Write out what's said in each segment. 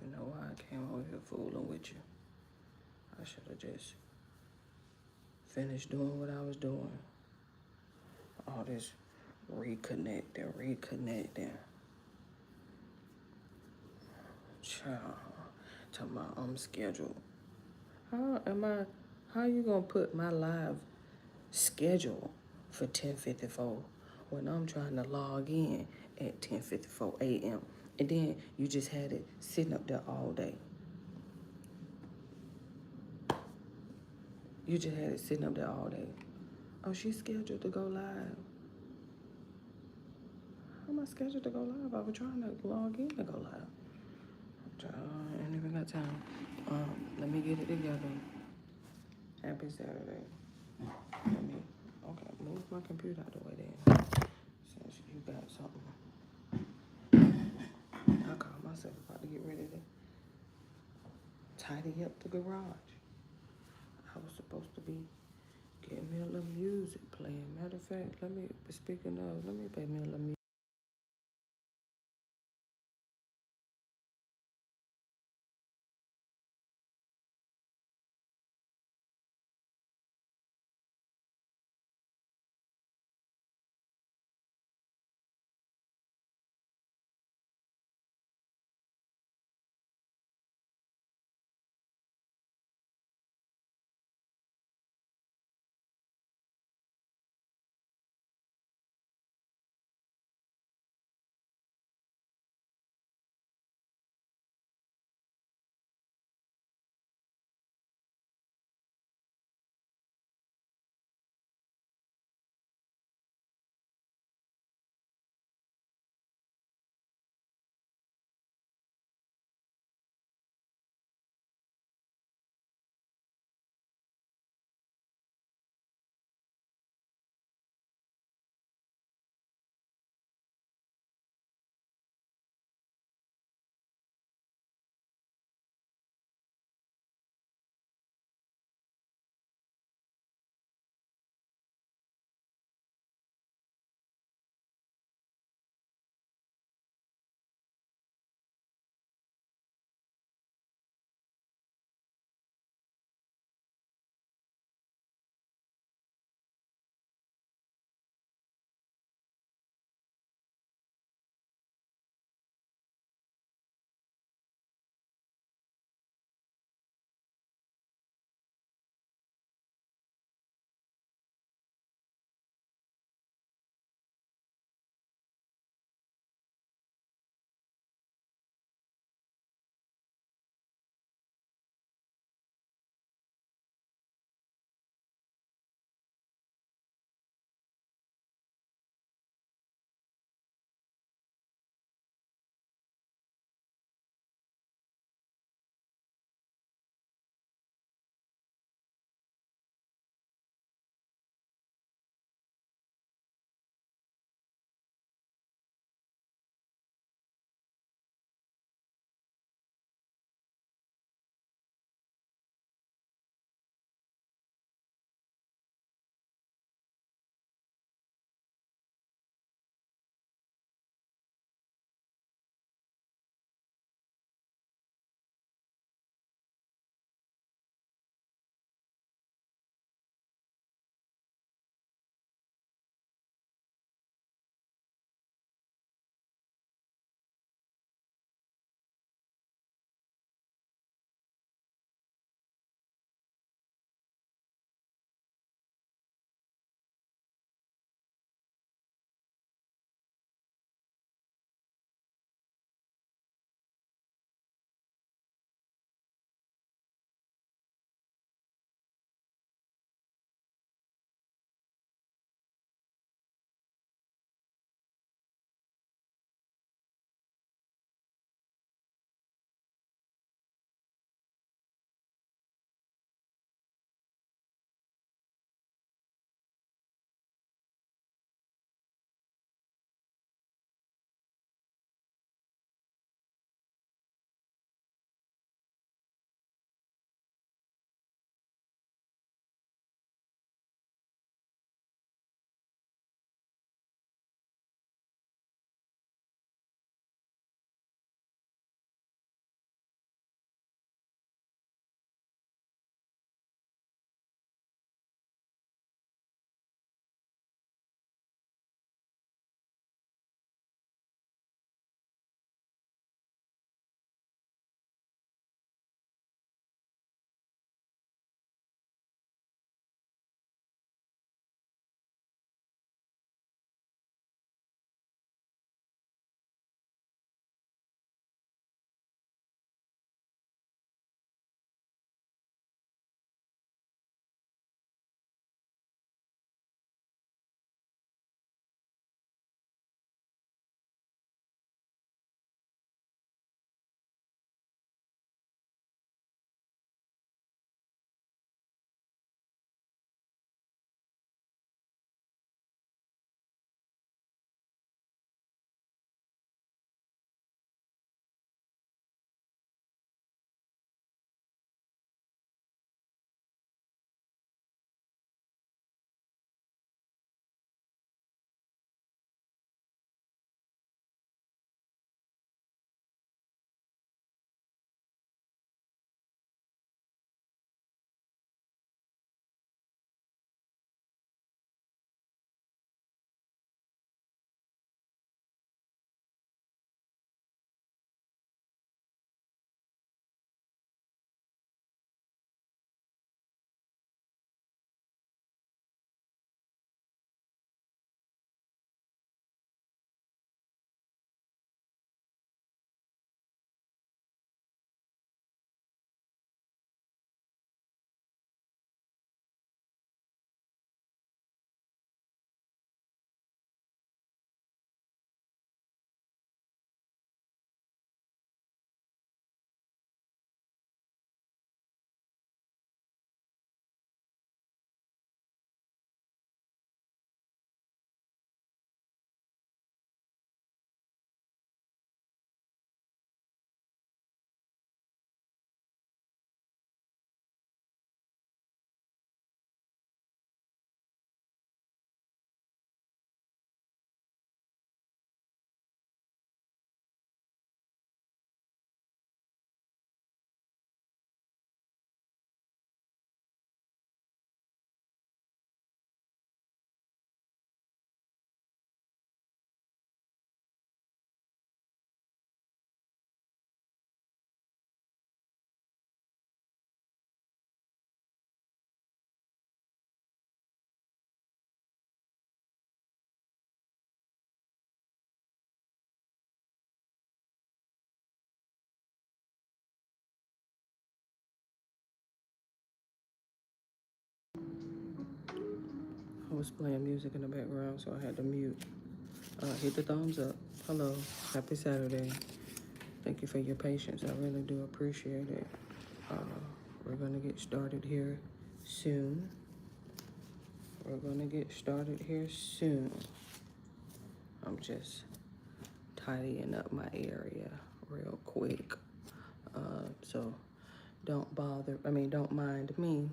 even know why I came over here fooling with you. I should have just finished doing what I was doing. All this reconnecting. Child, talking about I'm scheduled. How you gonna put my live schedule for 10:54 when I'm trying to log in at 10:54 a.m. and then you just had it sitting up there all day. You just had it sitting up there all day. Oh, she's scheduled to go live. How am I scheduled to go live? I was trying to log in to go live. I ain't even got time. Let me get it together. Happy Saturday. Okay, move my computer out of the way then. Since you got something. I called myself about to get ready to tidy up the garage. I was supposed to be getting me a little music playing. Matter of fact, let me play me a little music. I was playing music in the background, so I had to mute. Hit the thumbs up. Hello. Happy Saturday. Thank you for your patience. I really do appreciate it. Uh, we're going to get started here soon. We're going to get started here soon. I'm just tidying up my area real quick. So don't mind me.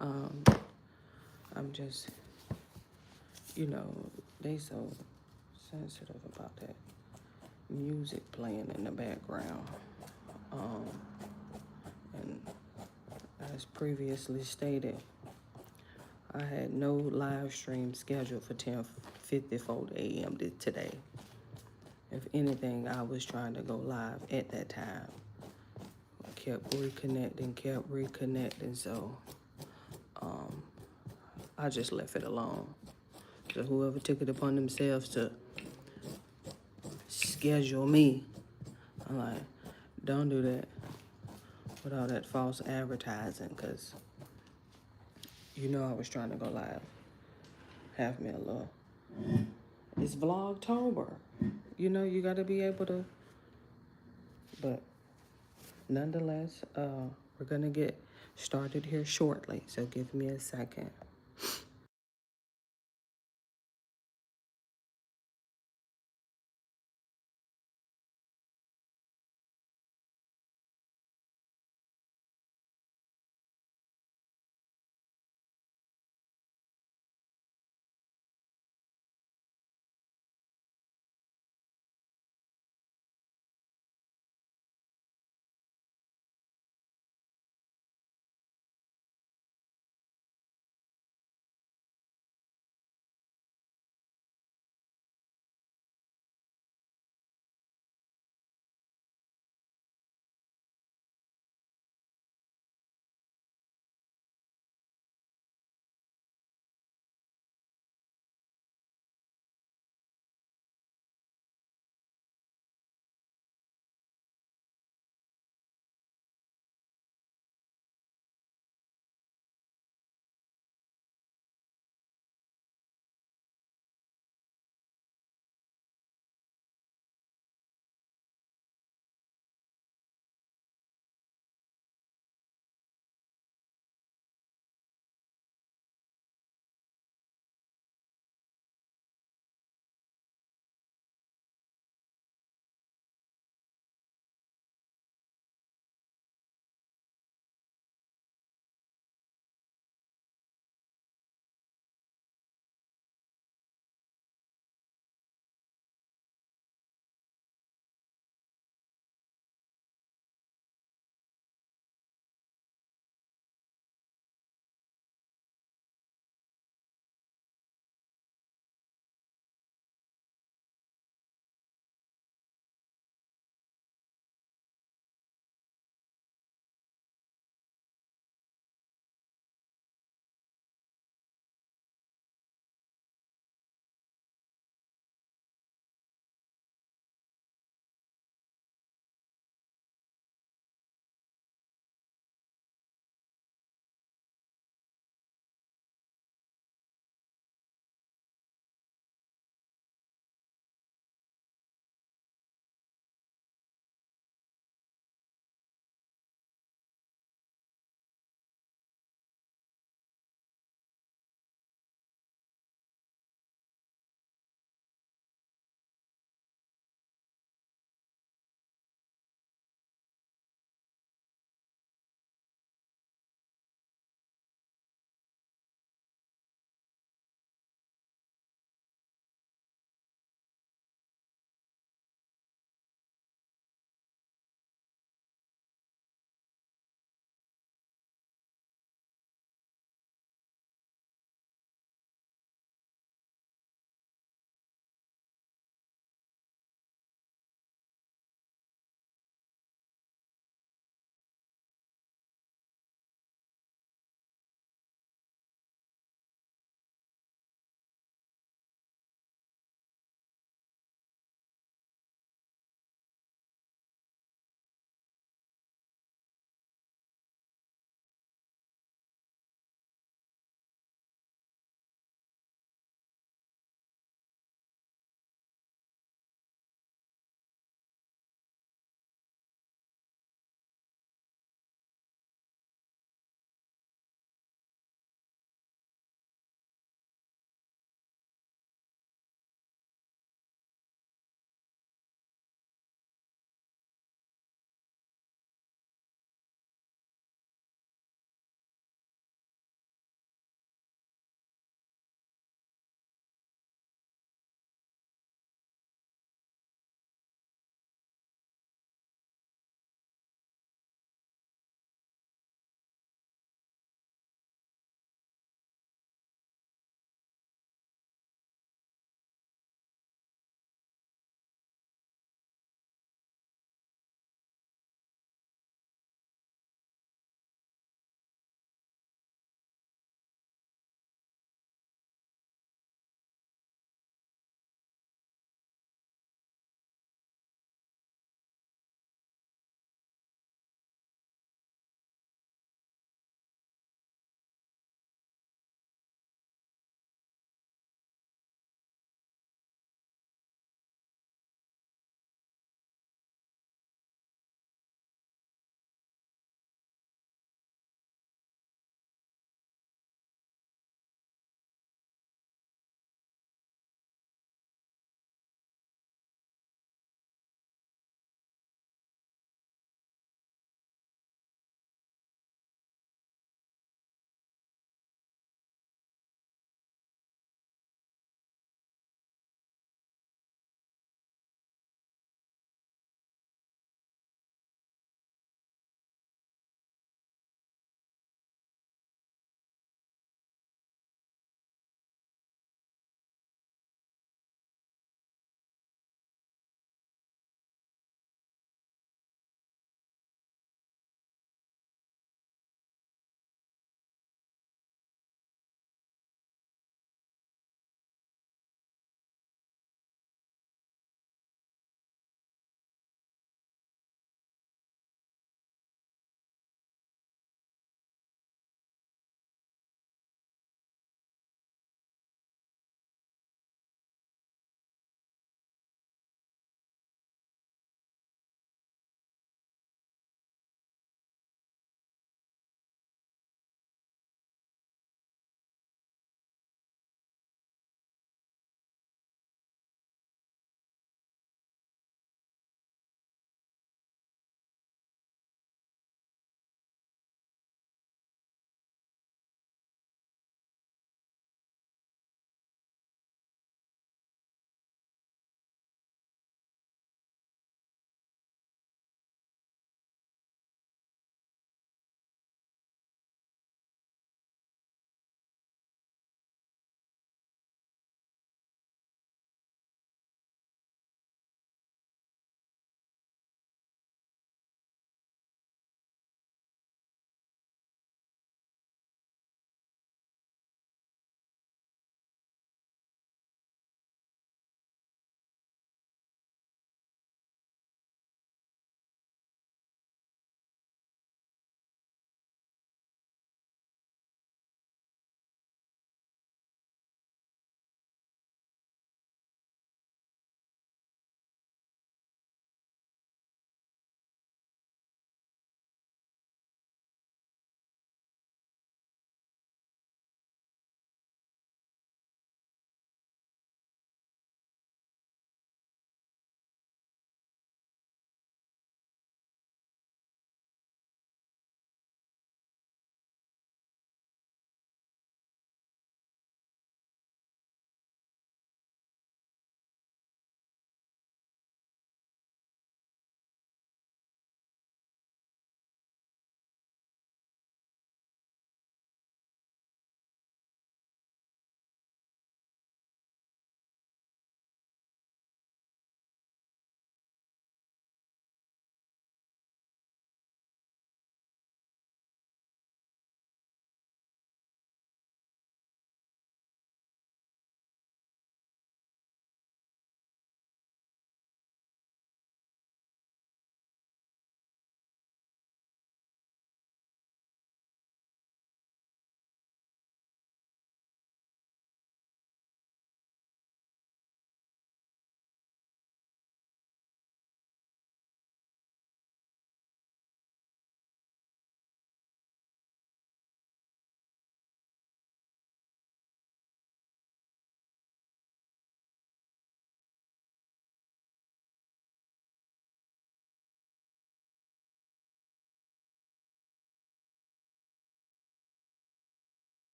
I'm just, they so sensitive about that music playing in the background. And as previously stated, I had no live stream scheduled for 10:54 a.m. today. If anything, I was trying to go live at that time. I kept reconnecting, so I just left it alone. So whoever took it upon themselves to schedule me, I'm like, don't do that with all that false advertising, because I was trying to go live. Have me a little. It's Vlogtober. You got to be able to. But nonetheless, we're going to get started here shortly. So give me a second.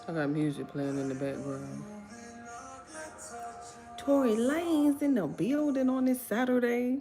I got music playing in the background. Tory Lane's in the building on this Saturday.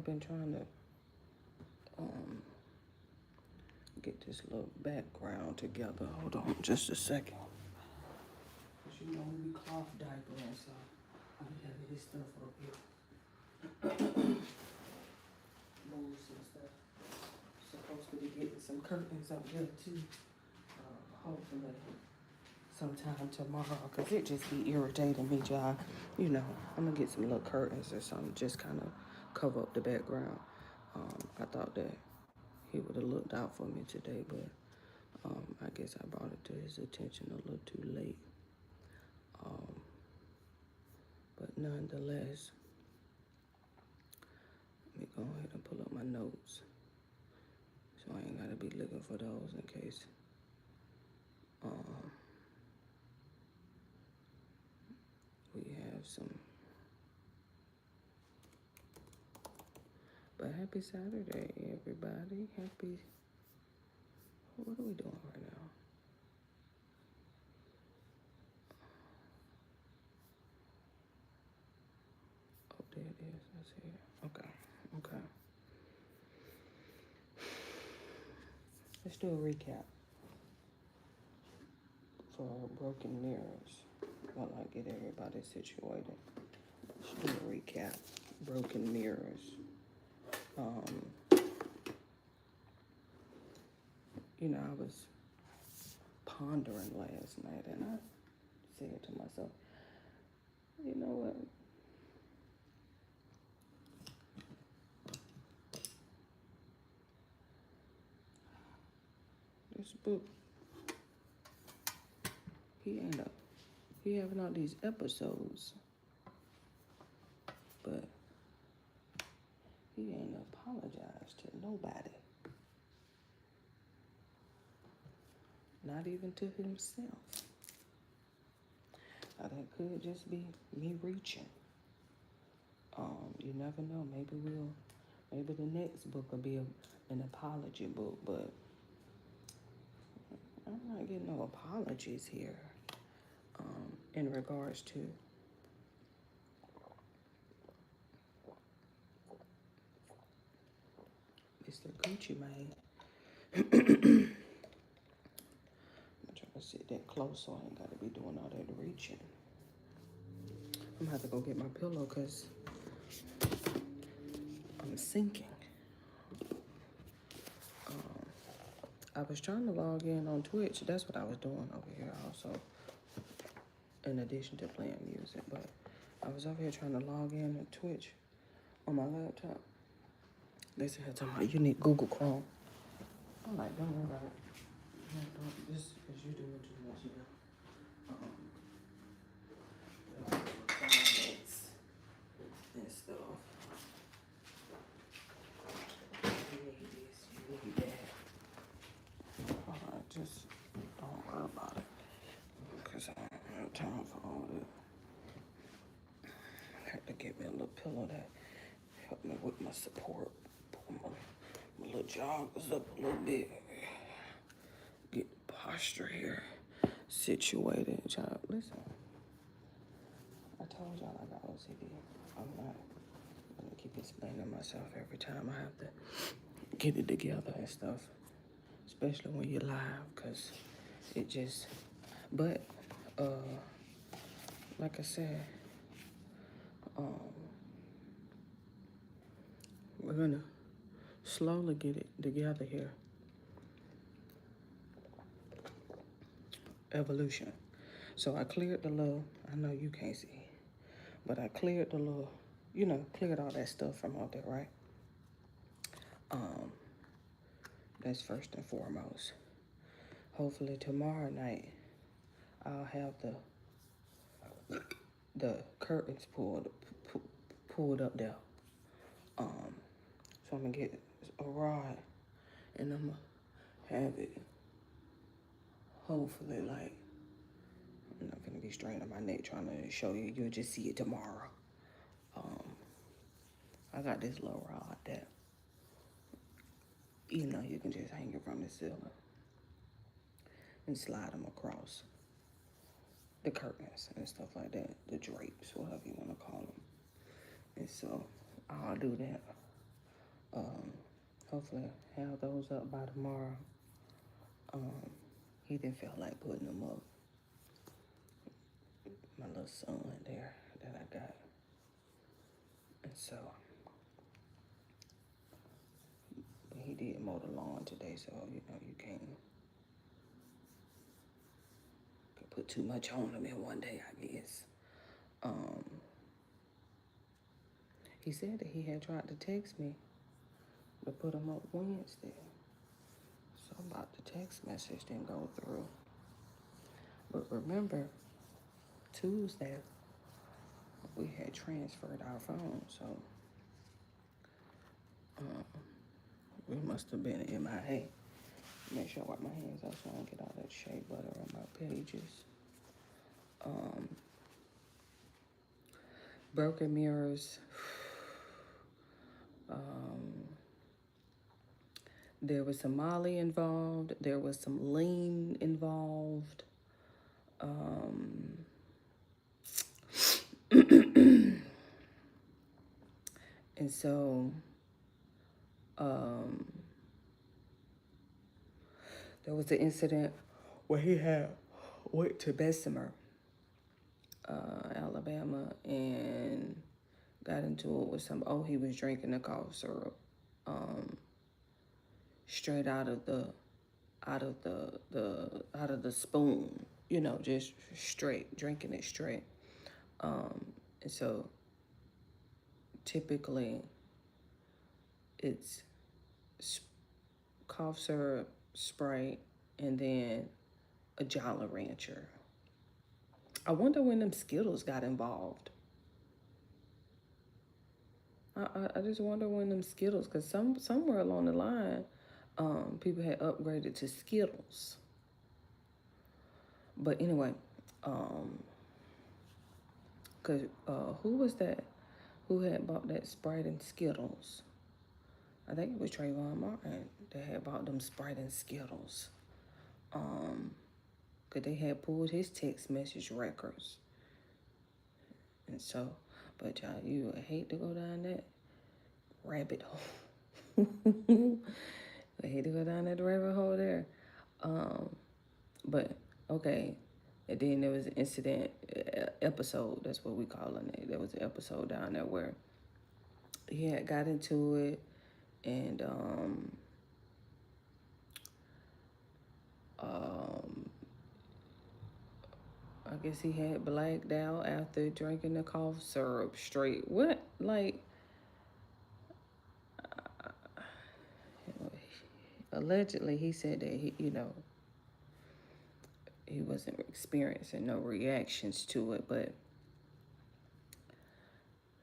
been trying to get this little background together. Hold on just a second. Cause you know we be cloth diapering, so I gotta get this stuff up here. Moves and stuff. Supposed to be getting some curtains up here too. Hopefully sometime tomorrow, cause it just be irritating me, y'all. You know, I'm gonna get some little curtains or something, just kind of cover up the background. I thought that he would have looked out for me today, but I guess I brought it to his attention a little too late. But nonetheless, let me go ahead and pull up my notes, so I ain't gotta be looking for those in case. We have some. But happy Saturday, everybody. Happy. What are we doing right now? Oh, there it is. I see it. Okay. Okay. Let's do a recap for broken mirrors. While I get everybody situated. Let's do a recap. Broken mirrors. You know, I was pondering last night, and I said to myself, you know what? This book, he having all these episodes, but he ain't apologized to nobody. Not even to himself. Now that could just be me reaching. You never know. Maybe the next book will be an apology book, but I'm not getting no apologies here. In regards to Mr. Gucci Mane. I'm trying to sit that close so I ain't gotta be doing all that reaching. I'm gonna have to go get my pillow because I'm sinking. I was trying to log in on Twitch. That's what I was doing over here also, in addition to playing music. But I was over here trying to log in on Twitch on my laptop. They said something about you need Google Chrome. I'm like, don't worry about it. Don't, this is you doing too much, you know. Requirements and stuff. You need this, you need that. Alright, just don't worry about it. Because I don't have time for all that. I had to get me a little pillow that helped me with my support. Pull my little joggers up a little bit. Get the posture here situated. Y'all, listen. I told y'all I got OCD. I'm not gonna keep explaining myself every time I have to get it together and stuff. Especially when you're live, cause it just, but, like I said, we're gonna slowly get it together here. Evolution. So I cleared the little, I know you can't see, but I cleared the little, you know, cleared all that stuff from out there, right? That's first and foremost. Hopefully tomorrow night, I'll have the curtains pulled up there. So I'm gonna get a rod and I'm gonna have it, hopefully, like, I'm not gonna be straining my neck trying to show you. You'll just see it tomorrow. I got this little rod that, you know, you can just hang it from the ceiling and slide them across the curtains and stuff like that, the drapes, whatever you want to call them. And so I'll do that. hopefully have those up by tomorrow. He didn't feel like putting them up. My little son there that I got. And so, he did mow the lawn today, so, you can't put too much on him in one day, I guess. He said that he had tried to text me to put him up Wednesday. So about the text message didn't go through. But remember, Tuesday, we had transferred our phone, so we must have been MIA. Make sure I wipe my hands off so I don't get all that shea butter on my pages. Broken mirrors. There was some Molly involved. There was some lean involved. And so, there was an incident where he had went to Bessemer, Alabama, and got into it with he was drinking the cough syrup, straight out of the spoon, just straight, drinking it straight. And so typically it's cough syrup, Sprite, and then a Jolly Rancher. I wonder when them Skittles got involved. I just wonder when them Skittles, because somewhere along the line, people had upgraded to Skittles. But anyway, because who was that? Who had bought that Sprite and Skittles? I think it was Trayvon Martin that had bought them Sprite and Skittles. Because they had pulled his text message records. And so, but y'all, you would hate to go down that rabbit hole. I hate to go down that rabbit hole there. But, okay. And then there was an incident, episode, that's what we calling it. There was an episode down there where he had got into it, and I guess he had blacked out after drinking the cough syrup straight. What? Like, allegedly he said that he wasn't experiencing no reactions to it, but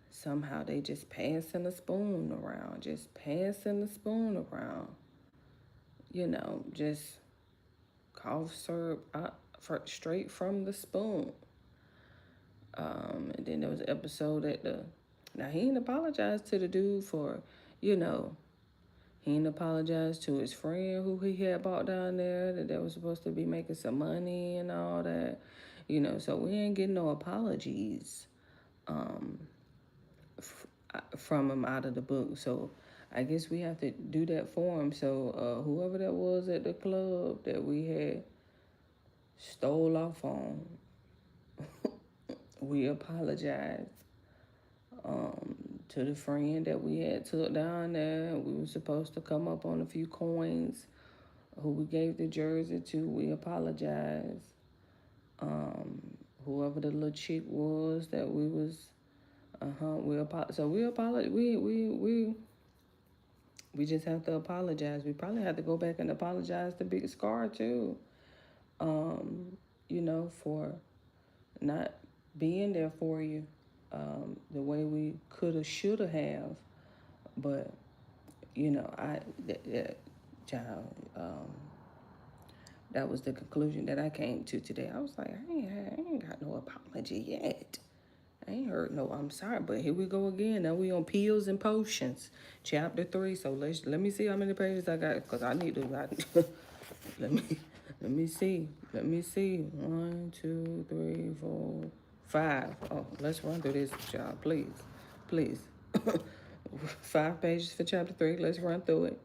somehow they just passing the spoon around, just cough syrup straight from the spoon. And then there was an episode now he didn't apologize to the dude for, he didn't apologize to his friend who he had bought down there, that they were supposed to be making some money and all that, so we ain't getting no apologies from him out of the book. So I guess we have to do that for him. So whoever that was at the club that we had stole our phone, we apologize to the friend that we had took down there. We were supposed to come up on a few coins who we gave the jersey to. We apologize. Whoever the little chick was that we was, we apologize. So we apologize. We just have to apologize. We probably have to go back and apologize to Big Scar too. For not being there for you the way we coulda, shoulda have. But, that was the conclusion that I came to today. I was like, I ain't got no apology yet. I ain't heard no I'm sorry, but here we go again. Now we on Pills and Potions, chapter 3. So let me see how many pages I got, because I need to let me see. 1, 2, 3, 4, 5. Oh, let's run through this, child, please. 5 pages for chapter 3. Let's run through it.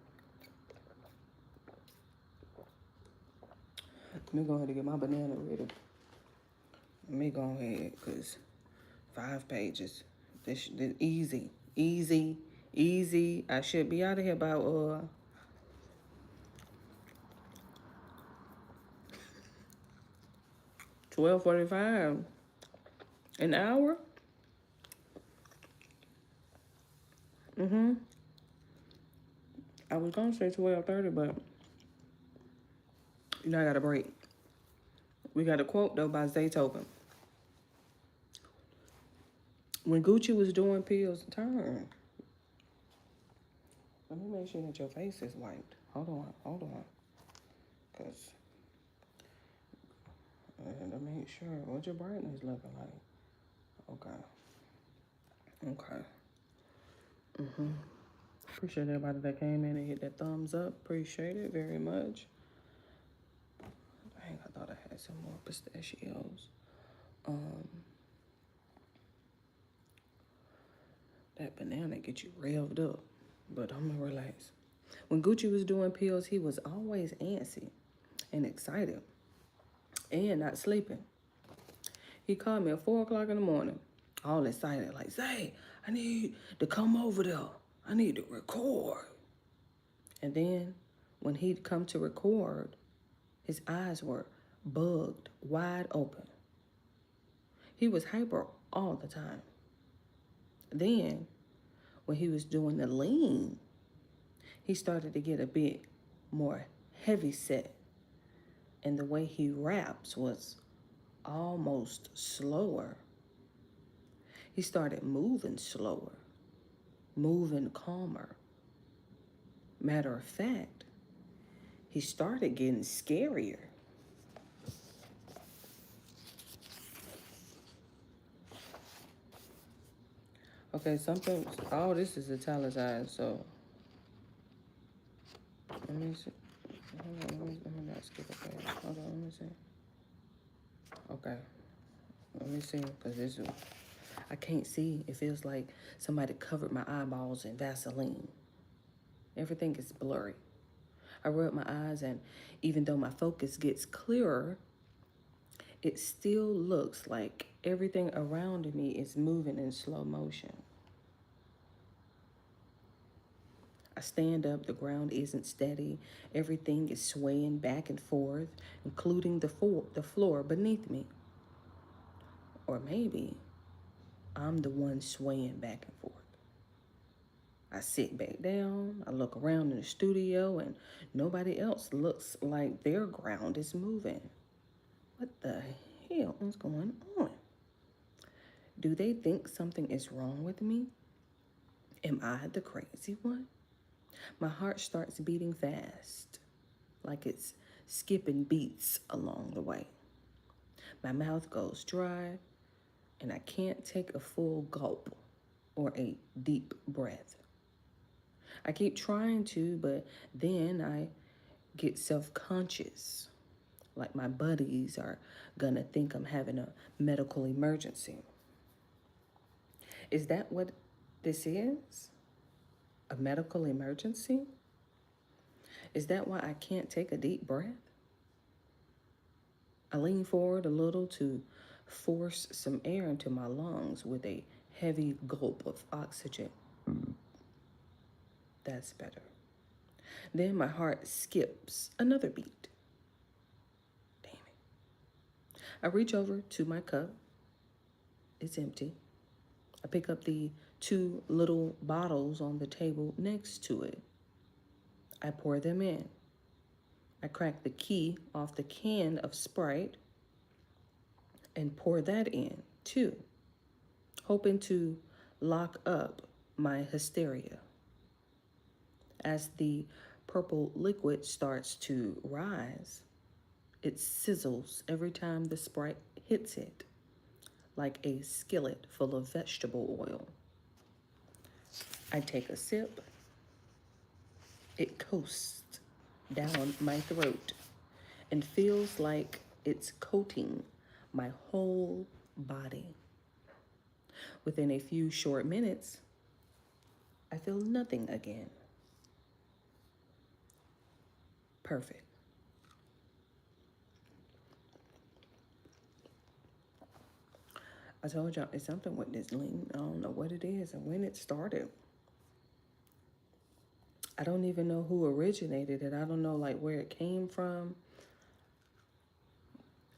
Let me go ahead and get my banana ready. Let me go ahead, because 5 pages. This easy. Easy. Easy. I should be out of here about 12:45. An hour? I was gonna say 12:30, but you know I got a break. We got a quote though by Zaytoven. When Gucci was doing Peel's turn. Let me make sure that your face is wiped. Hold on. Cause let me make sure what your brightness looking like. Okay. Appreciate everybody that came in and hit that thumbs up. Appreciate it very much. Dang, I thought I had some more pistachios. That banana get you revved up, but I'm gonna relax. When Gucci was doing Peels, he was always antsy and excited and not sleeping. He called me at 4 o'clock in the morning, all excited, like, Zay, I need to come over there. I need to record. And then when he'd come to record, his eyes were bugged, wide open. He was hyper all the time. Then, when he was doing the lean, he started to get a bit more heavy set. And the way he raps was almost slower. He started moving slower, moving calmer. Matter of fact, he started getting scarier. Okay, all this is italicized, so let me see. Hold on, let me not skip a page. Hold on, let me see. Okay, let me see, because I can't see. It feels like somebody covered my eyeballs in Vaseline. Everything is blurry. I rub my eyes, and even though my focus gets clearer, it still looks like everything around me is moving in slow motion. I stand up, the ground isn't steady. Everything is swaying back and forth, including the floor beneath me. Or maybe I'm the one swaying back and forth. I sit back down, I look around in the studio, and nobody else looks like their ground is moving. What the hell is going on? Do they think something is wrong with me? Am I the crazy one? My heart starts beating fast, like it's skipping beats along the way. My mouth goes dry, and I can't take a full gulp or a deep breath. I keep trying to, but then I get self-conscious, like my buddies are gonna think I'm having a medical emergency. Is that what this is? A medical emergency? Is that why I can't take a deep breath? I lean forward a little to force some air into my lungs with a heavy gulp of oxygen. That's better. Then my heart skips another beat. Damn it. I reach over to my cup. It's empty. I pick up the 2 little bottles on the table next to it. I pour them in. I crack the key off the can of Sprite and pour that in too, hoping to lock up my hysteria. As the purple liquid starts to rise, it sizzles every time the Sprite hits it, like a skillet full of vegetable oil. I take a sip. It coasts down my throat and feels like it's coating my whole body. Within a few short minutes, I I feel nothing again. Perfect. I told y'all it's something with this lean. I don't know what it is and when it started. I don't even know who originated it. I don't know like where it came from,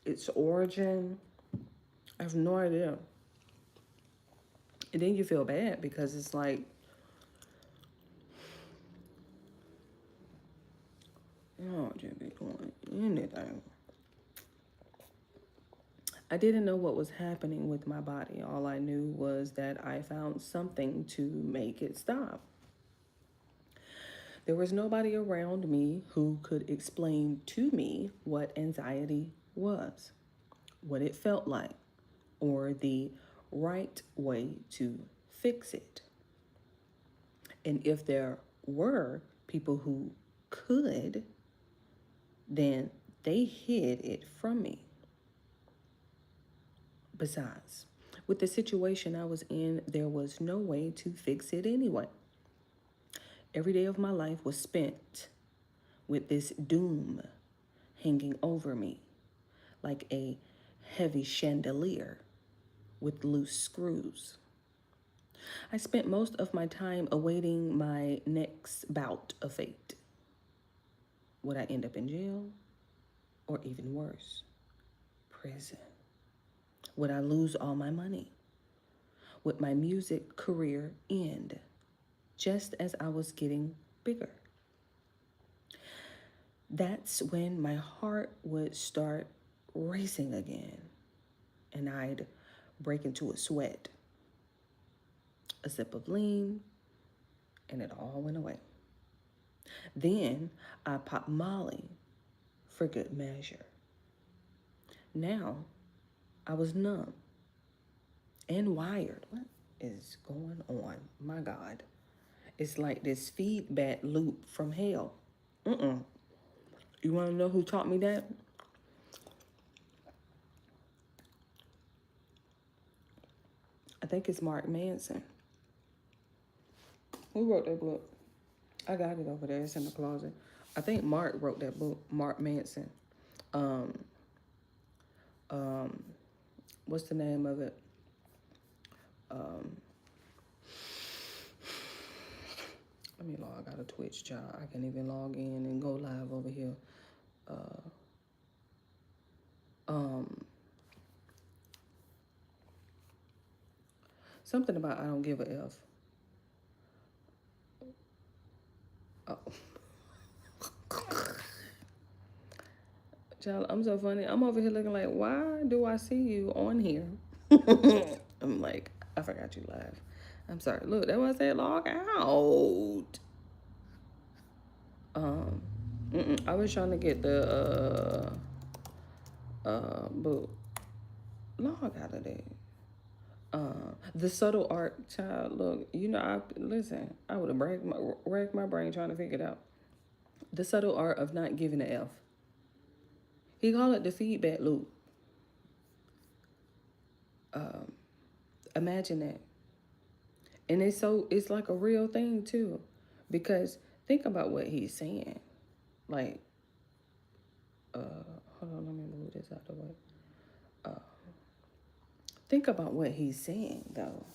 its origin. I have no idea. And then you feel bad because it's like, you don't just be doing anything. I didn't know what was happening with my body. All I knew was that I found something to make it stop. There was nobody around me who could explain to me what anxiety was, what it felt like, or the right way to fix it. And if there were people who could, then they hid it from me. Besides, with the situation I was in, there was no way to fix it anyway. Every day of my life was spent with this doom hanging over me like a heavy chandelier with loose screws. I spent most of my time awaiting my next bout of fate. Would I end up in jail? Or even worse, prison? Would I lose all my money? Would my music career end just as I was getting bigger? That's when my heart would start racing again, and I'd break into a sweat, a sip of lean, and it all went away. Then I popped Molly for good measure. Now I was numb and wired. What is going on? My God. It's like this feedback loop from hell. You want to know who taught me that? I think it's Mark Manson. Who wrote that book? I got it over there. It's in the closet. I think Mark wrote that book, Mark Manson. Um, what's the name of it? Let me log out of Twitch, child. I can't even log in and go live over here. Something about I don't give a F. Oh. Child, I'm so funny. I'm over here looking like, why do I see you on here? I'm like, I forgot you live. I'm sorry. Look, that's why I said log out. I was trying to get the book. Log out of there. The subtle art, child. Look, you know, I would have racked my brain trying to figure it out. The subtle art of not giving an F. He called it the feedback loop. Imagine that. And it's like a real thing too. Because think about what he's saying. Like, hold on, let me move this out of the way. Think about what he's saying though.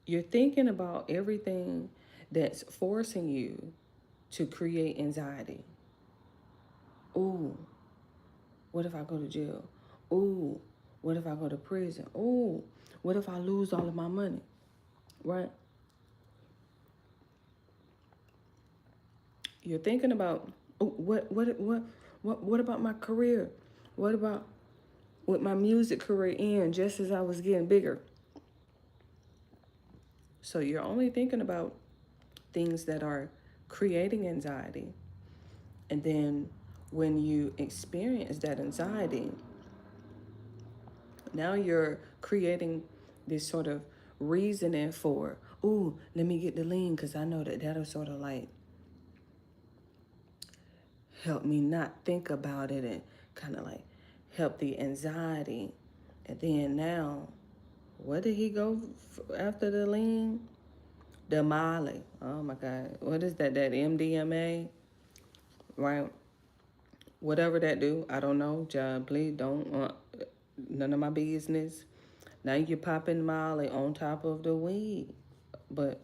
You're thinking about everything that's forcing you to create anxiety. Ooh, what if I go to jail? Ooh, what if I go to prison? Ooh, what if I lose all of my money? Right? You're thinking about, oh, what about my career? What about with my music career end just as I was getting bigger? So you're only thinking about things that are creating anxiety. And then when you experience that anxiety, now you're creating this sort of reasoning for, ooh, let me get the lean because I know that that'll sort of like help me not think about it and kind of like help the anxiety And then now, what did he go after the lean? The Molly. Oh my God. What is that? That MDMA? Right? Whatever that do, I don't know. John, please don't. None of my business. Now you're popping Molly on top of the weed. But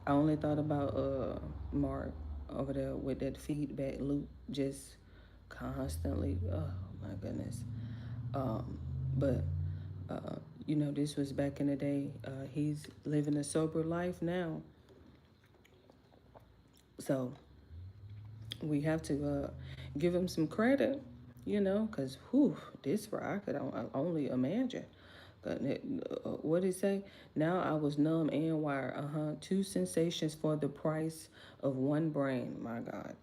I only thought about Mark over there with that feedback loop just constantly. Oh my goodness. But this was back in the day. He's living a sober life now. So we have to give him some credit, because this where I could only imagine. What did he say? Now I was numb and wired. Two sensations for the price of one brain. My God.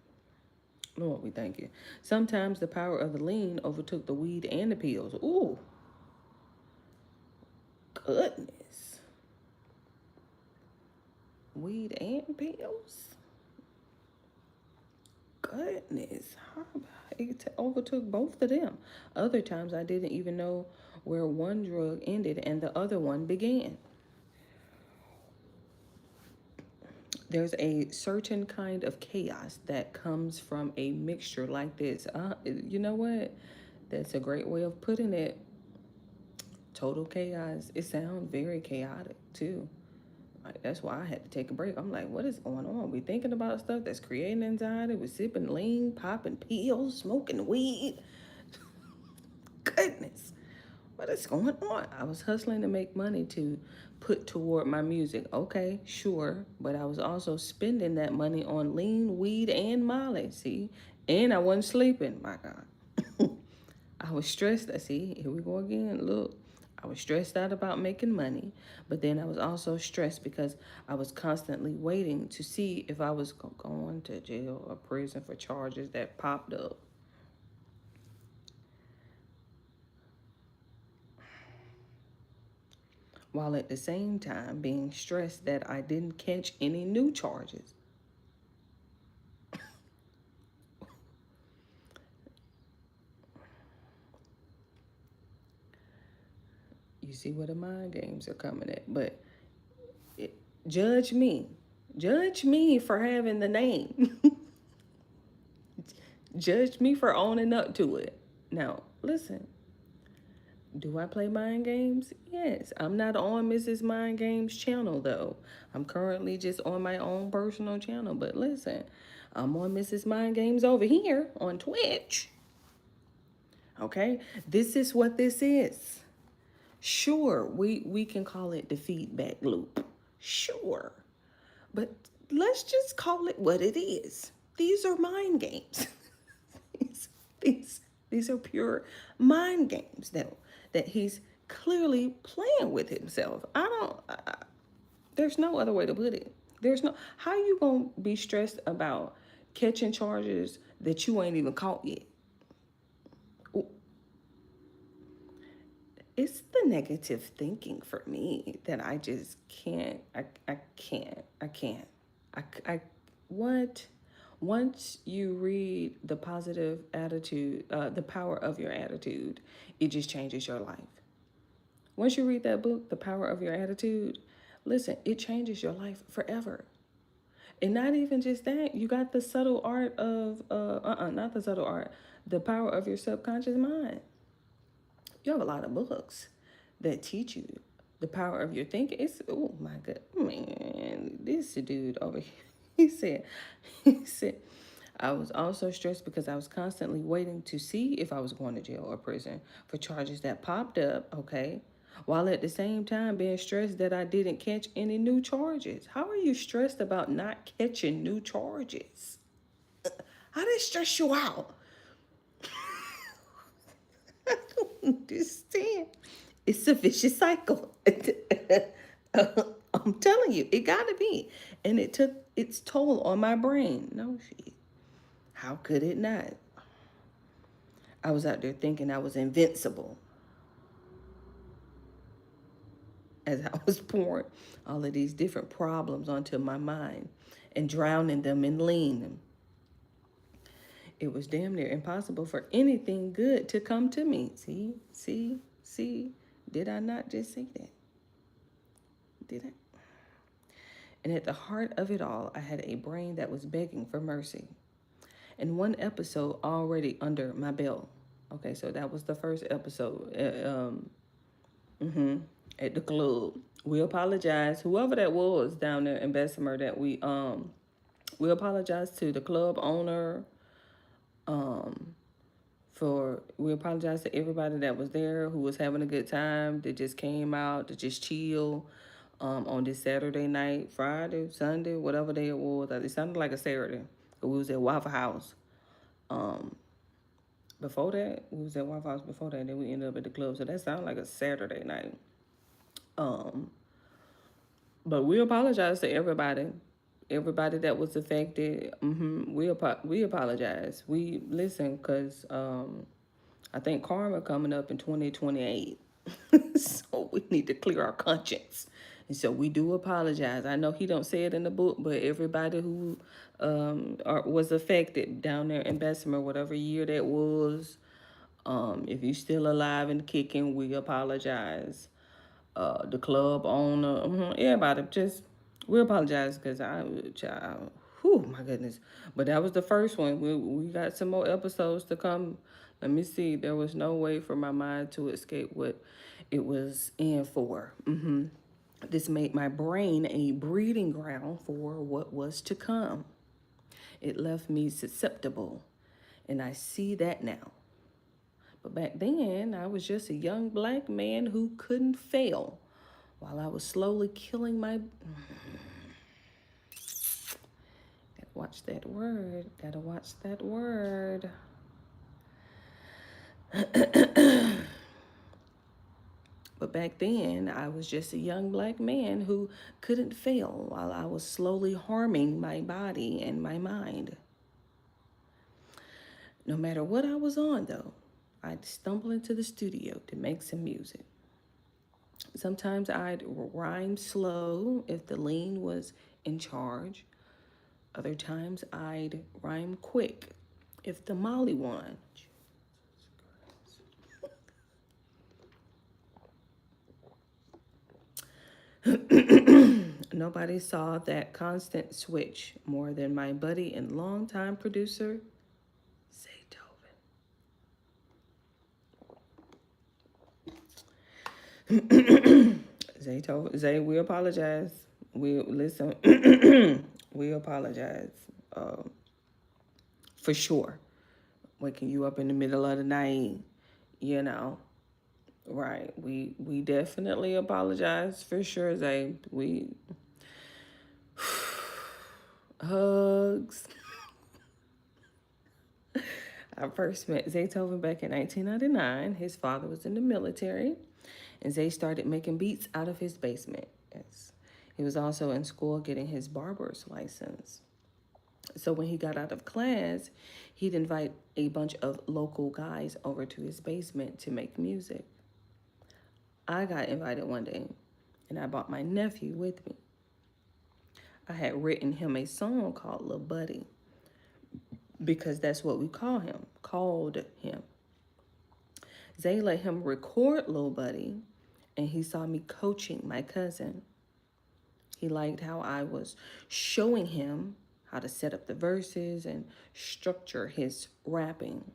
Lord, we thank you. Sometimes the power of the lean overtook the weed and the pills. Ooh, goodness. Weed and pills? Goodness. It overtook both of them. Other times I didn't even know where one drug ended and the other one began. There's a certain kind of chaos that comes from a mixture like this. You know what? That's a great way of putting it. Total chaos. It sounds very chaotic too. Like, that's why I had to take a break. I'm like, what is going on? We thinking about stuff that's creating anxiety. We sipping lean, popping pills, smoking weed. Goodness, what is going on? I was hustling to make money to put toward my music. Okay, sure. But I was also spending that money on lean, weed, and Molly. See? And I wasn't sleeping. My God. I was stressed. I see. Here we go again. Look. I was stressed out about making money, but then I was also stressed because I was constantly waiting to see if I was going to jail or prison for charges that popped up. While at the same time being stressed that I didn't catch any new charges. You see where the mind games are coming at. But it, judge me. Judge me for having the name. Judge me for owning up to it. Now, listen. Do I play mind games? Yes. I'm not on Mrs. Mind Games channel though. I'm currently just on my own personal channel. But listen, I'm on Mrs. Mind Games over here on Twitch. Okay? This is what this is. Sure, we can call it the feedback loop. Sure. But let's just call it what it is. These are mind games. these, these are pure mind games that he's clearly playing with himself. There's no other way to put it. How you gonna be stressed about catching charges that you ain't even caught yet? It's the negative thinking for me that I just can't. I can't. I can't. What? Once you read the positive attitude, the power of your attitude, it just changes your life. Once you read that book, The Power of Your Attitude, listen, it changes your life forever. And not even just that, you got the subtle art of, not the subtle art, The Power of Your Subconscious Mind. You have a lot of books that teach you the power of your thinking. It's, oh my God, man, this dude over here, he said, I was also stressed because I was constantly waiting to see if I was going to jail or prison for charges that popped up, okay? While at the same time being stressed that I didn't catch any new charges. How are you stressed about not catching new charges? How did it stress you out? I don't understand. It's a vicious cycle. I'm telling you, it gotta be. And it took its toll on my brain. No shit. How could it not? I was out there thinking I was invincible as I was pouring all of these different problems onto my mind and drowning them in lean. it was damn near impossible for anything good to come to me. See? Did I not just say that? Did I? And at the heart of it all, I had a brain that was begging for mercy. And one episode already under my belt. Okay, so that was the first episode at the club. We apologize, whoever that was down there in Bessemer, that we apologize to the club owner. We apologize to everybody that was there who was having a good time, that just came out to just chill on this Saturday night, Friday, Sunday, whatever day it was. It sounded like a Saturday. We was at Waffle House. Before that, we was at Waffle House before that, then we ended up at the club. So that sounded like a Saturday night. But we apologize to everybody that was affected. We apologize. We listen, because I think karma coming up in 2028. So we need to clear our conscience. And so we do apologize. I know he don't say it in the book, but everybody who was affected down there in Bessemer, whatever year that was, if you're still alive and kicking, we apologize. The club owner, everybody, just we apologize, because my goodness. But that was the first one. We got some more episodes to come. Let me see. There was no way for my mind to escape what it was in for. This made my brain a breeding ground for what was to come. It left me susceptible, and I see that now. But back then, I was just a young black man who couldn't fail, while I was slowly killing my... Gotta watch that word. Gotta watch that word. But back then, I was just a young black man who couldn't fail, while I was slowly harming my body and my mind. No matter what I was on, though, I'd stumble into the studio to make some music. Sometimes I'd rhyme slow if the lean was in charge. Other times I'd rhyme quick if the Molly won. Nobody saw that constant switch more than my buddy and longtime producer, Zay, we apologize. We listen. We apologize for sure. Waking you up in the middle of the night, you know. Right. We definitely apologize for sure, Zay. We hugs. I first met Zaytoven back in 1999. His father was in the military, and Zay started making beats out of his basement. Yes. He was also in school getting his barber's license. So when he got out of class, he'd invite a bunch of local guys over to his basement to make music. I got invited one day, and I brought my nephew with me. I had written him a song called Lil Buddy, because that's what we called him. Zay let him record Lil Buddy, and he saw me coaching my cousin. He liked how I was showing him how to set up the verses and structure his rapping.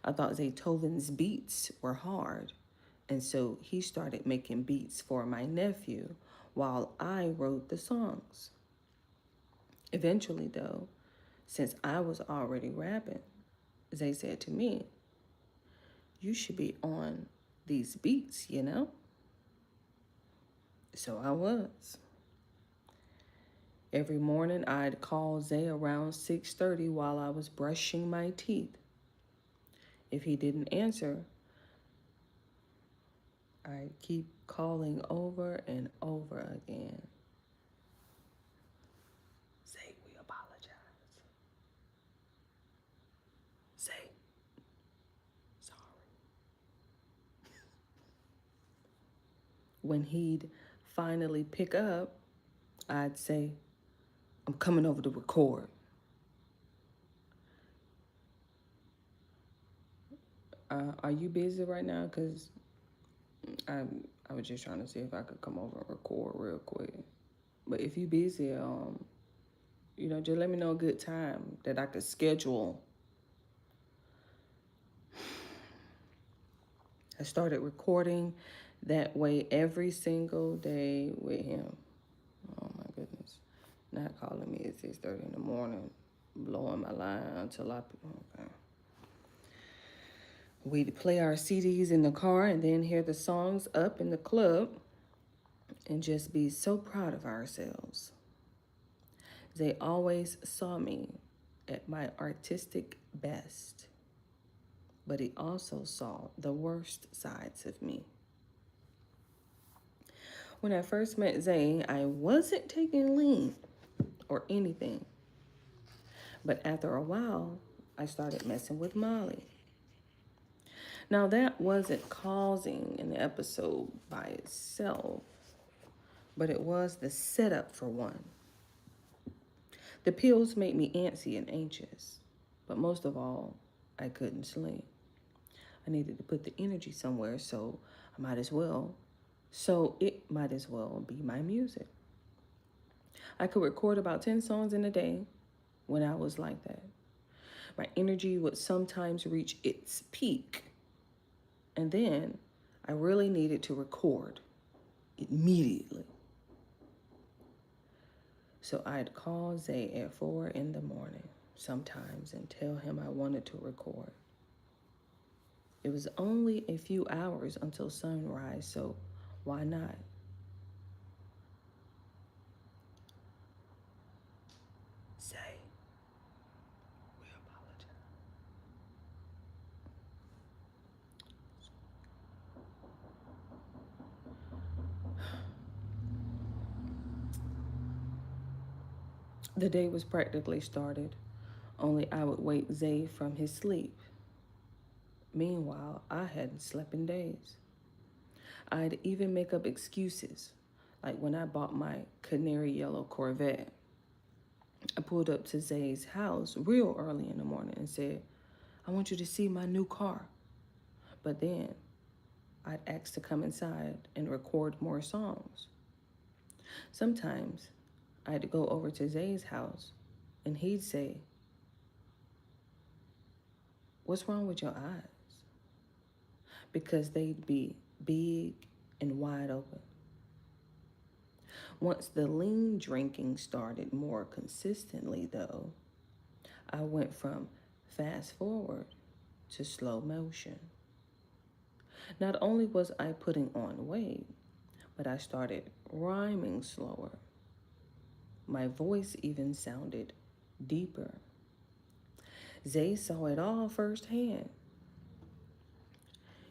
I thought Zaytoven's beats were hard, and so he started making beats for my nephew while I wrote the songs. Eventually, though, since I was already rapping, Zay said to me, "You should be on these beats, you know?" So I was. Every morning, I'd call Zay around 6:30 while I was brushing my teeth. If he didn't answer, I'd keep calling over and over again. Zay, we apologize. Zay, sorry. When he'd finally pick up, I'd say, "I'm coming over to record." Are you busy right now? Because I I was just trying to see if I could come over and record real quick. But if you busy, just let me know a good time that I could schedule. I started recording that way every single day with him. Oh my goodness. Not calling me at 6:30 in the morning, blowing my line until okay. We'd play our CDs in the car and then hear the songs up in the club and just be so proud of ourselves. They always saw me at my artistic best, but he also saw the worst sides of me. When I first met Zay, I wasn't taking lean or anything, but after a while, I started messing with Molly. Now, that wasn't causing an episode by itself, but it was the setup for one. The pills made me antsy and anxious, but most of all, I couldn't sleep. I needed to put the energy somewhere, so it might as well be my music. I could record about 10 songs in a day when I was like that. My energy would sometimes reach its peak, and then I really needed to record immediately. So I'd call Zay at 4 in the morning sometimes and tell him I wanted to record. It was only a few hours until sunrise, so why not? Zay, we apologize. The day was practically started, only I would wake Zay from his sleep. Meanwhile, I hadn't slept in days. I'd even make up excuses, like when I bought my canary yellow Corvette. I pulled up to Zay's house real early in the morning and said, I want you to see my new car. But then I'd ask to come inside and record more songs. Sometimes I'd go over to Zay's house and he'd say, what's wrong with your eyes? Because they'd be big and wide open. Once the lean drinking started more consistently, though, I went from fast forward to slow motion. Not only was I putting on weight, but I started rhyming slower. My voice even sounded deeper. Zay saw it all firsthand.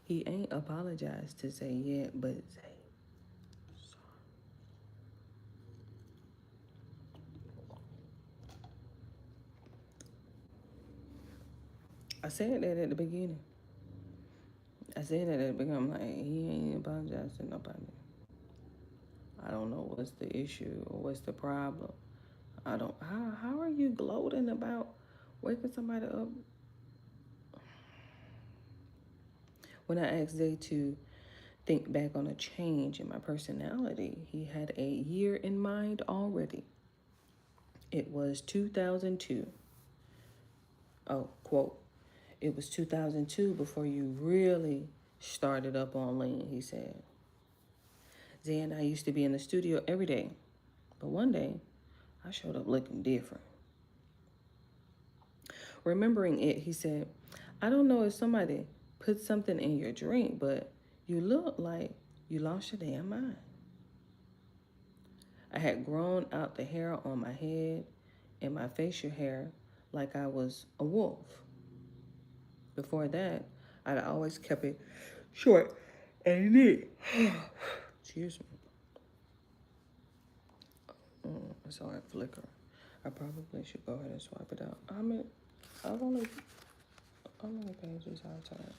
He ain't apologized to Zay yet, but Zay, I said that at the beginning. I said that at the beginning. I'm like, he ain't apologized to nobody. I don't know what's the issue or what's the problem. How are you gloating about waking somebody up? When I asked Zay to think back on a change in my personality, he had a year in mind already. It was 2002. Oh, quote, it was 2002 before you really started up on lean, he said. Zay and I used to be in the studio every day, but one day I showed up looking different. Remembering it, he said, I don't know if somebody put something in your drink, but you look like you lost your damn mind. I had grown out the hair on my head and my facial hair like I was a wolf. Before that, I'd always kept it short and neat. Excuse me. I saw it flicker. I probably should go ahead and swipe it out. How many pages I turn?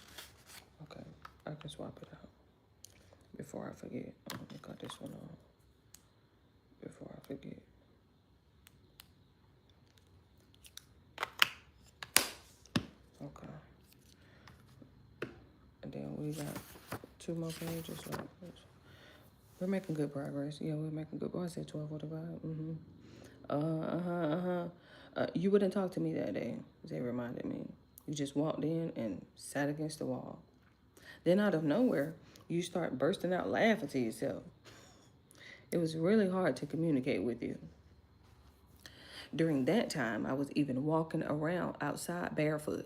Okay, I can swap it out before I forget. I'm gonna cut this one off before I forget. Okay. down. We got 2 more pages left. We're making good progress. Yeah, we're making good progress. I said 12:45. You wouldn't talk to me that day, they reminded me. You just walked in and sat against the wall. Then out of nowhere, you start bursting out laughing to yourself. It was really hard to communicate with you. During that time, I was even walking around outside barefoot,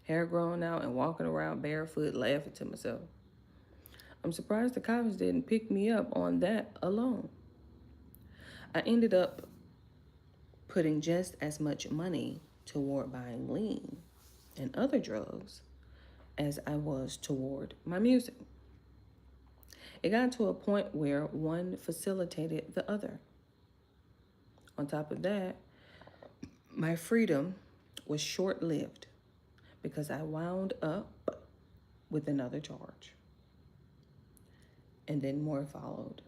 hair growing out and walking around barefoot, laughing to myself. I'm surprised the cops didn't pick me up on that alone. I ended up putting just as much money toward buying lean and other drugs as I was toward my music. It got to a point where one facilitated the other. On top of that, my freedom was short-lived because I wound up with another charge. And then more followed.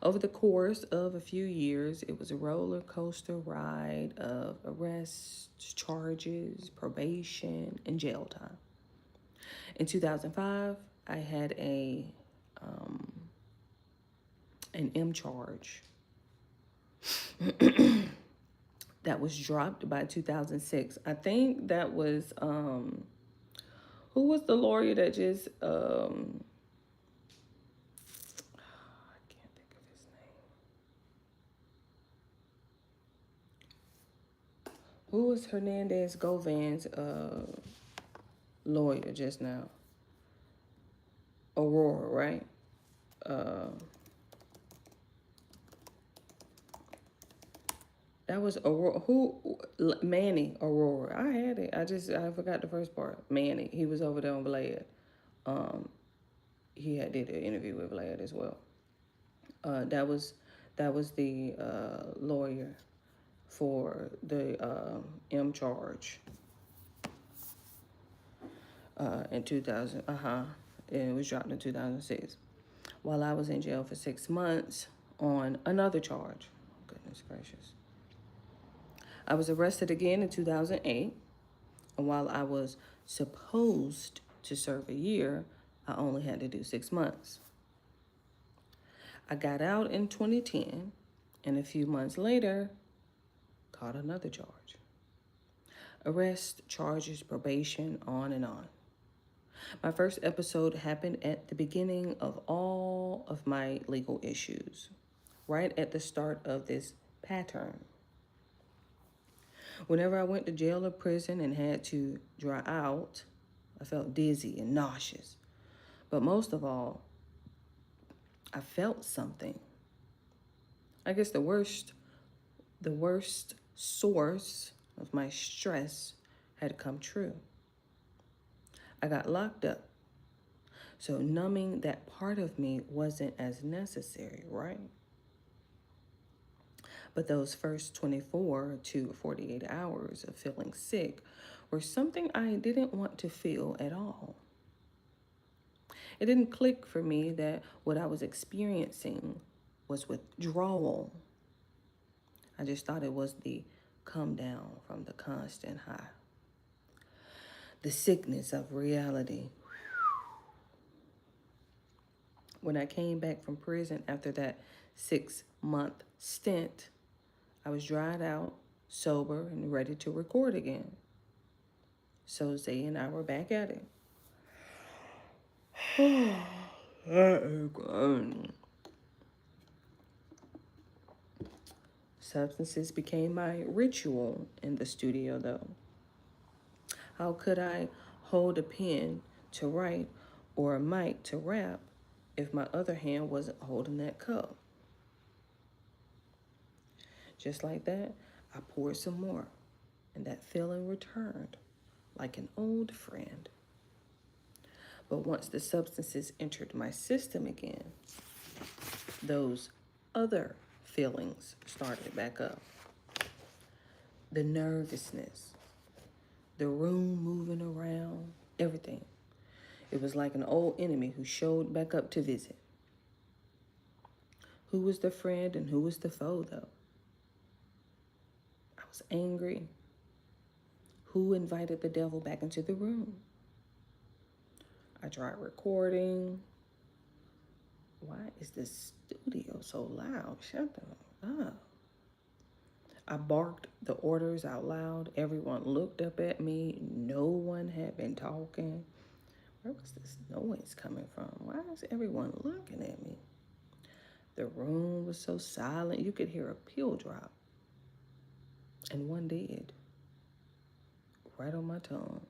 Over the course of a few years, it was a roller coaster ride of arrests, charges, probation, and jail time. In 2005, I had an M charge that was dropped by 2006. I think that was, who was the lawyer that just, I can't think of his name. Who was Hernandez Govan's lawyer just now? Aurora, right? That was Aurora. Who? Manny Aurora. I had it. I forgot the first part. Manny. He was over there on Vlad. He did an interview with Vlad as well. That was the lawyer for the M charge. In 2000. It was dropped in 2006. While I was in jail for 6 months on another charge. Goodness gracious. I was arrested again in 2008, and while I was supposed to serve a year, I only had to do 6 months. I got out in 2010, and a few months later, caught another charge. Arrest, charges, probation, on and on. My first episode happened at the beginning of all of my legal issues, right at the start of this pattern. Whenever I went to jail or prison and had to dry out, I felt dizzy and nauseous. But most of all, I felt something. I guess the worst source of my stress had come true. I got locked up. So numbing that part of me wasn't as necessary, right? But those first 24 to 48 hours of feeling sick were something I didn't want to feel at all. It didn't click for me that what I was experiencing was withdrawal. I just thought it was the come down from the constant high. The sickness of reality. When I came back from prison after that 6-month stint, I was dried out, sober, and ready to record again. So Zay and I were back at it. Substances became my ritual in the studio, though. How could I hold a pen to write or a mic to rap if my other hand wasn't holding that cup? Just like that, I poured some more, and that feeling returned like an old friend. But once the substances entered my system again, those other feelings started back up. The nervousness, the room moving around, everything. It was like an old enemy who showed back up to visit. Who was the friend and who was the foe, though? I was angry. Who invited the devil back into the room? tried recording. Why is this studio so loud? Shut up. I barked the orders out loud. Everyone looked up at me. No one had been talking. Where was this noise coming from? Why is everyone looking at me? The room was so silent, you could hear a pin drop. And one did. Right on my tongue.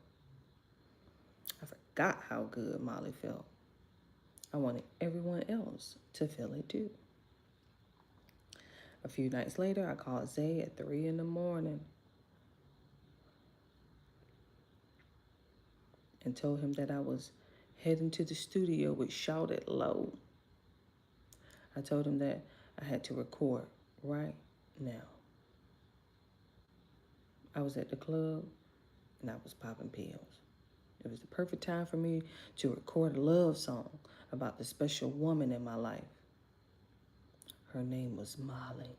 I forgot how good Molly felt. I wanted everyone else to feel it too. A few nights later, I called Zay at 3 in the morning and told him that I was heading to the studio with Shout It Low. I told him that I had to record right now. I was at the club and I was popping pills. It was the perfect time for me to record a love song about the special woman in my life. Her name was Molly.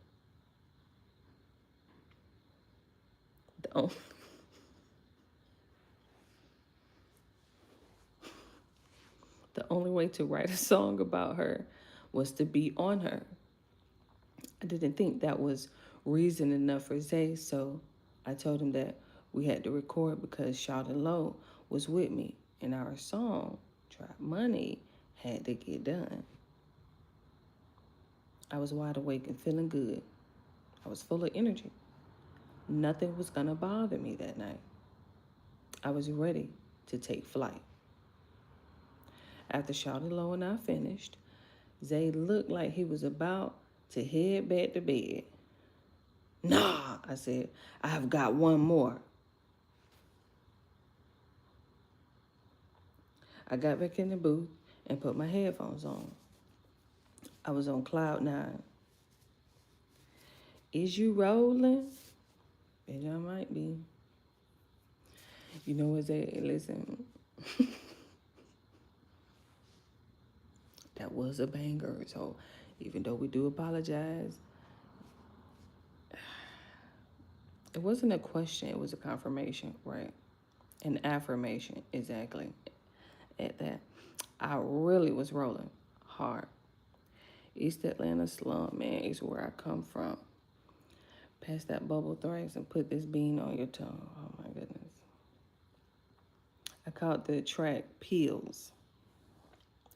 The only way to write a song about her was to be on her. I didn't think that was reason enough for Zay, so I told him that we had to record because Shout It Low was with me, and our song, Trap Money, had to get done. I was wide awake and feeling good. I was full of energy. Nothing was gonna bother me that night. I was ready to take flight. After Shout It Low and I finished, Zay looked like he was about to head back to bed. Nah, I said, I have got one more. I got back in the booth and put my headphones on. I was on cloud 9. Is you rolling? And I might be. You know what, Zay? Listen. That was a banger. So even though we do apologize, it wasn't a question, it was a confirmation, right? An affirmation, exactly. At that, I really was rolling hard. East Atlanta slum, man, is where I come from. Pass that bubble thrice and put this bean on your tongue. Oh my goodness. I called the track Pills.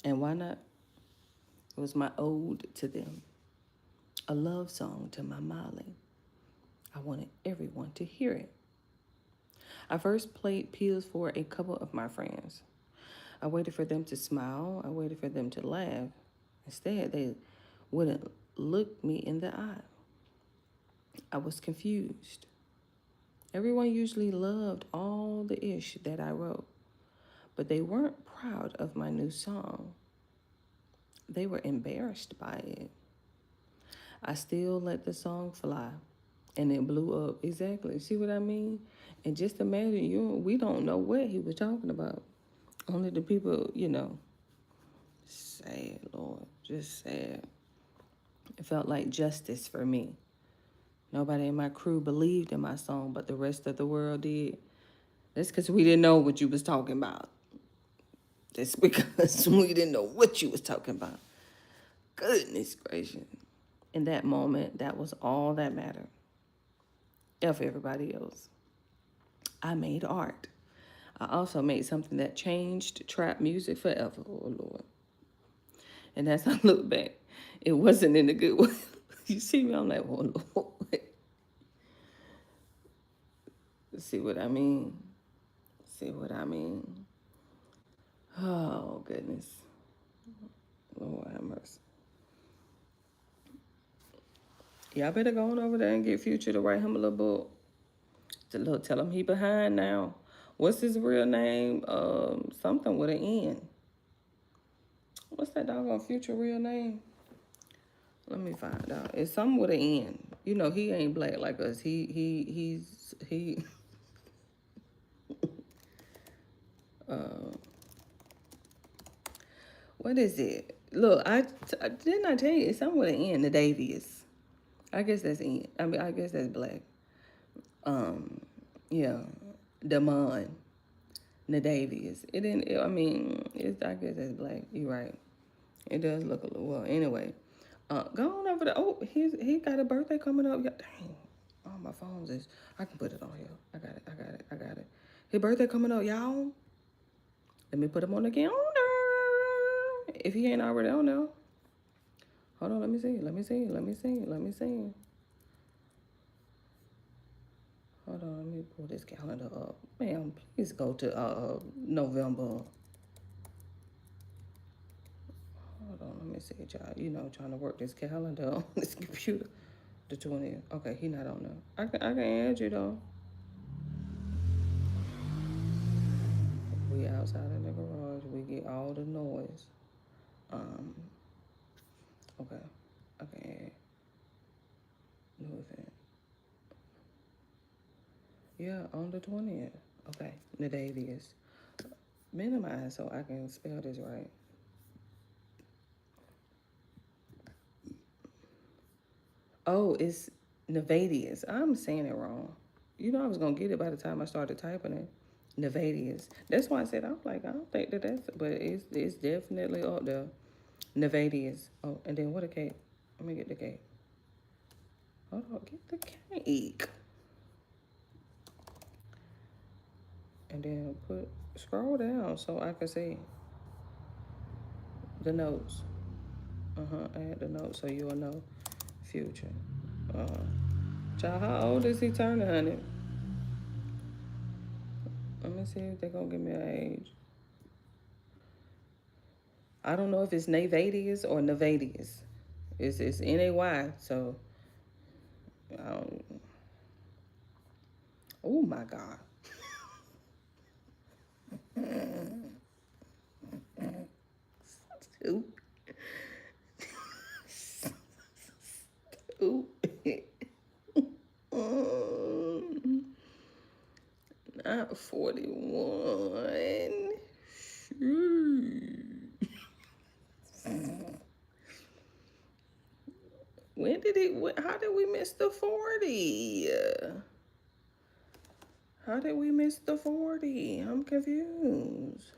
And why not? It was my ode to them. A love song to my Molly. I wanted everyone to hear it. I first played Pills for a couple of my friends. I waited for them to smile. I waited for them to laugh. Instead, they wouldn't look me in the eye. I was confused. Everyone usually loved all the ish that I wrote, but they weren't proud of my new song. They were embarrassed by it. I still let the song fly, and it blew up. Exactly. See what I mean? And just imagine, we don't know what he was talking about. Only the people, sad, Lord, just sad. It felt like justice for me. Nobody in my crew believed in my song, but the rest of the world did. That's because we didn't know what you was talking about. That's because we didn't know what you was talking about. Goodness gracious. In that moment, that was all that mattered. F everybody else. I made art. I also made something that changed trap music forever, oh Lord. And as I look back, it wasn't in a good way. You see me, I'm like, oh Lord. See what I mean? See what I mean? Oh, goodness. Lord have mercy. Y'all better go on over there and get Future to write him a little book. Tell him he behind now. What's his real name? Something with an N. What's that doggone Future real name? Let me find out. It's something with an N. You know, he ain't black like us. He what is it? Look, didn't I tell you it's something with an N, the Davies. I guess that's N. I guess that's black. Yeah, Damon. Nadavius. It didn't. I mean, it's. I guess it's black. You're right. It does look a little. Well, anyway, go on over there. Oh, he got a birthday coming up. Yeah, dang. Oh, my phone's is. I can put it on here. I got it. I got it. I got it. His birthday coming up, y'all. Let me put him on the calendar. If he ain't already on there. Hold on. Let me see. Let me see. Let me see. Let me see. Hold on. Let me pull this calendar up. Ma'am, please go to November. Hold on, let me see, y'all. You know, trying to work this calendar on this computer. The 20th. Okay, he not on there. I can add you though. We outside in the garage. We get all the noise. Um. Okay. I can add new event. Yeah, on the 20th. Okay, Nadavius. Minimize so I can spell this right. Oh, it's Nevadius. I'm saying it wrong. You know I was gonna get it by the time I started typing it. Nevadius. That's why I said I'm like I don't think that's, but it's definitely up there. Nevadius. Oh, and then what a cake. Let me get the cake. Hold on, get the cake. And then scroll down so I can see the notes. Add the notes so you'll know future. Child, how old is he turning, honey? Let me see if they're gonna give me an age. I don't know if it's Navadius or Nevadius. It's Nay, so I don't. Oh my God. Stupid. Stupid. Not 41. When did it? How did we miss the 40? How did we miss the 40? I'm confused.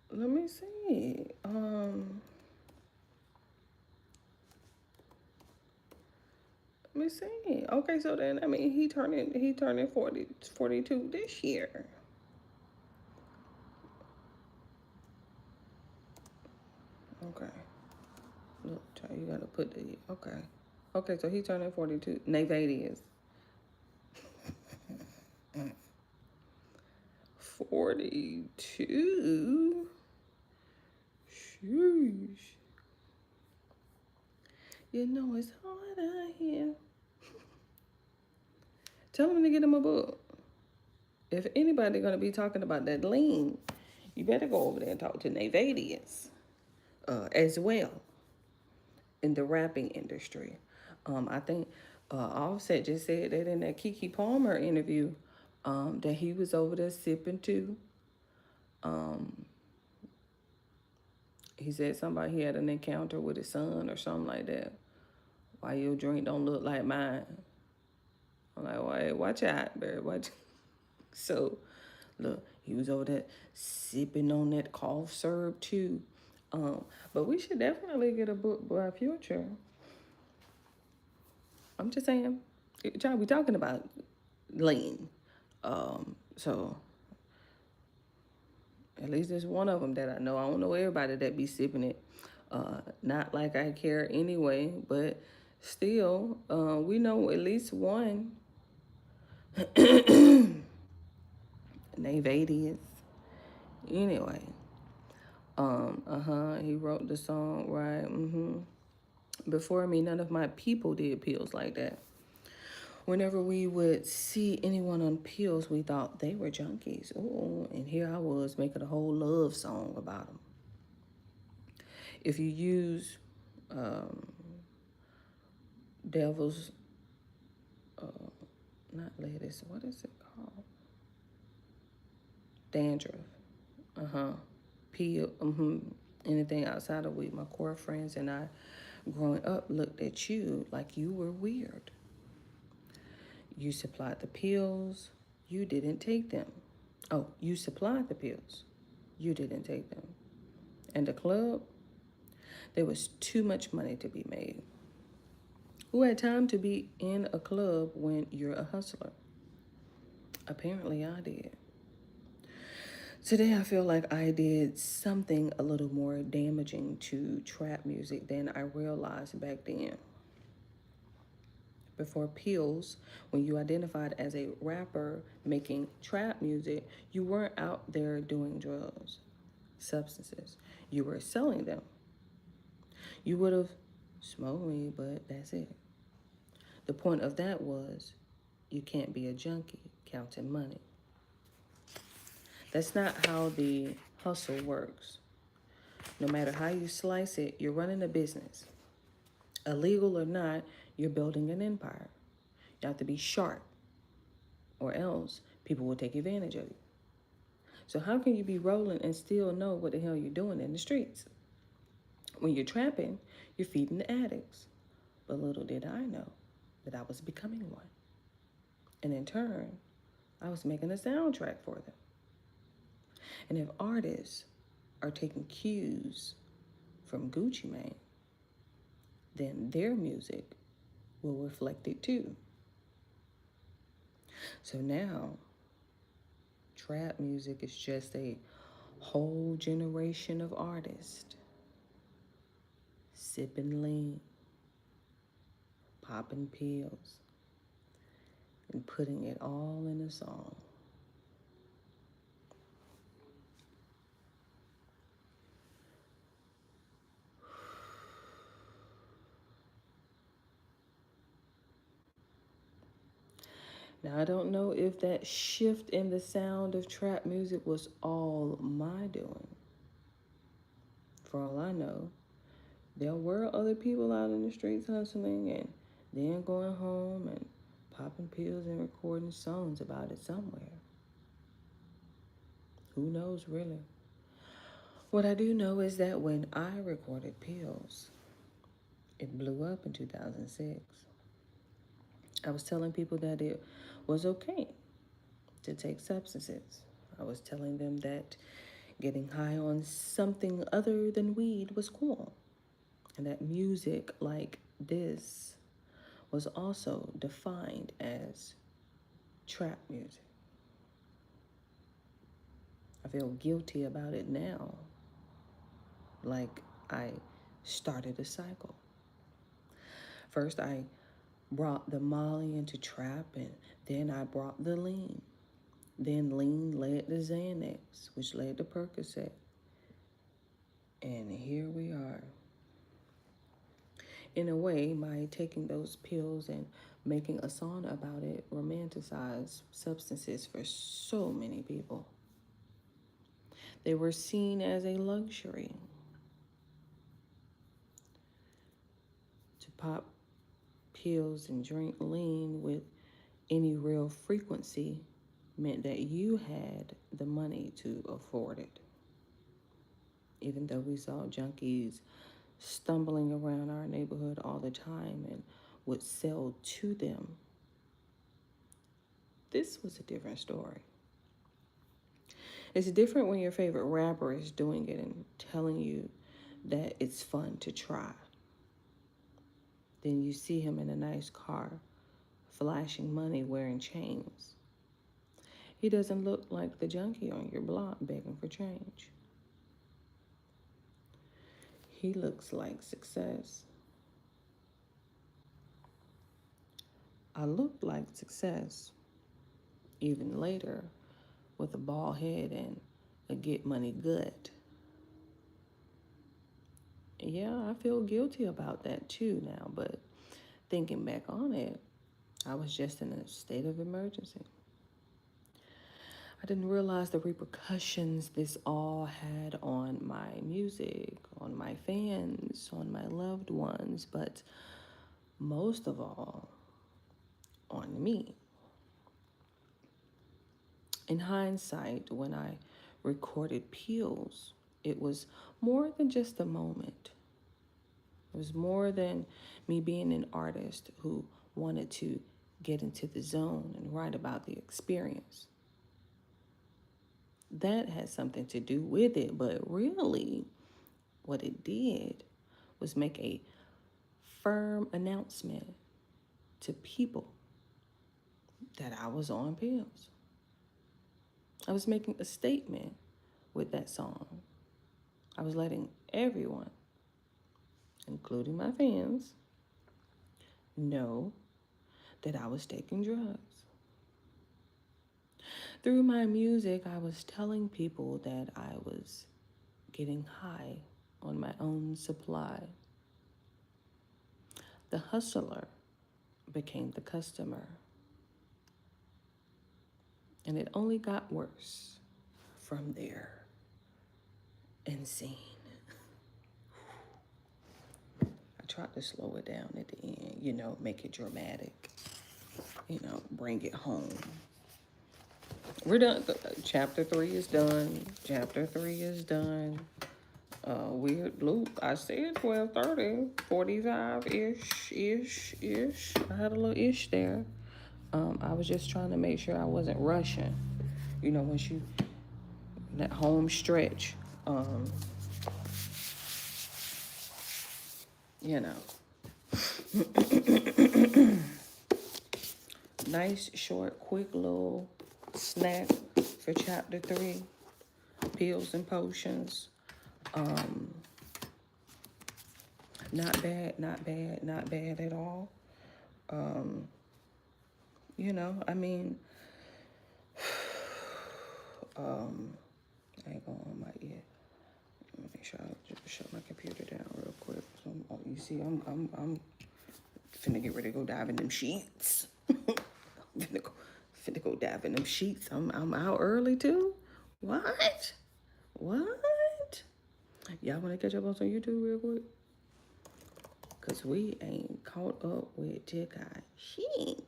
Let me see. Let me see. Okay, so then I mean he turning 42 this year. Okay. Look, child, you gotta put the okay. Okay, so he turning 42. Navadius. 42. Sheesh. You know it's hard out here. Tell him to get him a book. If anybody gonna be talking about that lean, you better go over there and talk to Navadius as well in the rapping industry. I think Offset just said that in that Keke Palmer interview that he was over there sipping too. He said somebody he had an encounter with his son or something like that. Why your drink don't look like mine? I'm like, why? Watch out, Barry. Watch. So, look, he was over there sipping on that cough syrup too. But we should definitely get a book by Future. I'm just saying, John, we talking about lean. So at least there's one of them that I know. I don't know everybody that be sipping it. Not like I care anyway, but still, we know at least one. Navadius. Anyway. He wrote the song, right? Before me, none of my people did pills like that. Whenever we would see anyone on pills, we thought they were junkies. Oh, and here I was making a whole love song about them. If you use Devil's, not lettuce, what is it called? Dandruff. Peel. Anything outside of weed. My core friends and I, growing up, looked at you like you were weird. You supplied the pills. You didn't take them. Oh, you supplied the pills. You didn't take them. And the club, there was too much money to be made. Who had time to be in a club when you're a hustler? Apparently, I did. Today, I feel like I did something a little more damaging to trap music than I realized back then. Before pills, when you identified as a rapper making trap music, you weren't out there doing drugs, substances. You were selling them. You would have smoked weed, but that's it. The point of that was you can't be a junkie counting money. That's not how the hustle works. No matter how you slice it, you're running a business. Illegal or not, you're building an empire. You have to be sharp, or else people will take advantage of you. So how can you be rolling and still know what the hell you're doing in the streets? When you're trapping, you're feeding the addicts. But little did I know that I was becoming one. And in turn, I was making a soundtrack for them. And if artists are taking cues from Gucci Mane, then their music will reflect it too. So now, trap music is just a whole generation of artists sipping lean, popping pills, and putting it all in a song. Now, I don't know if that shift in the sound of trap music was all my doing. For all I know, there were other people out in the streets hustling and then going home and popping pills and recording songs about it somewhere. Who knows, really? What I do know is that when I recorded Pills, it blew up in 2006. I was telling people that it was okay to take substances. I was telling them that getting high on something other than weed was cool, and that music like this was also defined as trap music. I feel guilty about it now, like I started a cycle. First, I brought the Molly into trap, and then I brought the lean. Then lean led to Xanax, which led to Percocet. And here we are. In a way, my taking those pills and making a song about it romanticized substances for so many people. They were seen as a luxury. To pop pills and drink lean with any real frequency meant that you had the money to afford it. Even though we saw junkies stumbling around our neighborhood all the time and would sell to them, this was a different story. It's different when your favorite rapper is doing it and telling you that it's fun to try. Then you see him in a nice car, flashing money, wearing chains. He doesn't look like the junkie on your block begging for change. He looks like success. I looked like success, even later, with a bald head and a get money gut. Yeah, I feel guilty about that too now, but thinking back on it, I was just in a state of emergency. I didn't realize the repercussions this all had on my music, on my fans, on my loved ones, but most of all, on me. In hindsight, when I recorded Pills, it was more than just a moment. It was more than me being an artist who wanted to get into the zone and write about the experience. That had something to do with it, but really, what it did was make a firm announcement to people that I was on pills. I was making a statement with that song. I was letting everyone, including my fans, know that I was taking drugs. Through my music, I was telling people that I was getting high on my own supply. The hustler became the customer. And it only got worse from there. Insane. I tried to slow it down at the end, make it dramatic, bring it home. We're done. Chapter 3 is done. Chapter 3 is done. Weird loop. I said 12:30, 45-ish. I had a little ish there. I was just trying to make sure I wasn't rushing. Once you, that home stretch, nice, short, quick little snack for chapter 3. Pills and potions. Not bad at all. I ain't going on my ear. Let me make sure I just shut my computer down real quick. So you see, I'm finna get ready to go dive in them sheets. finna go dive in them sheets. I'm out early too. What? Y'all wanna catch up on some YouTube real quick? Cause we ain't caught up with Tikai. Shit.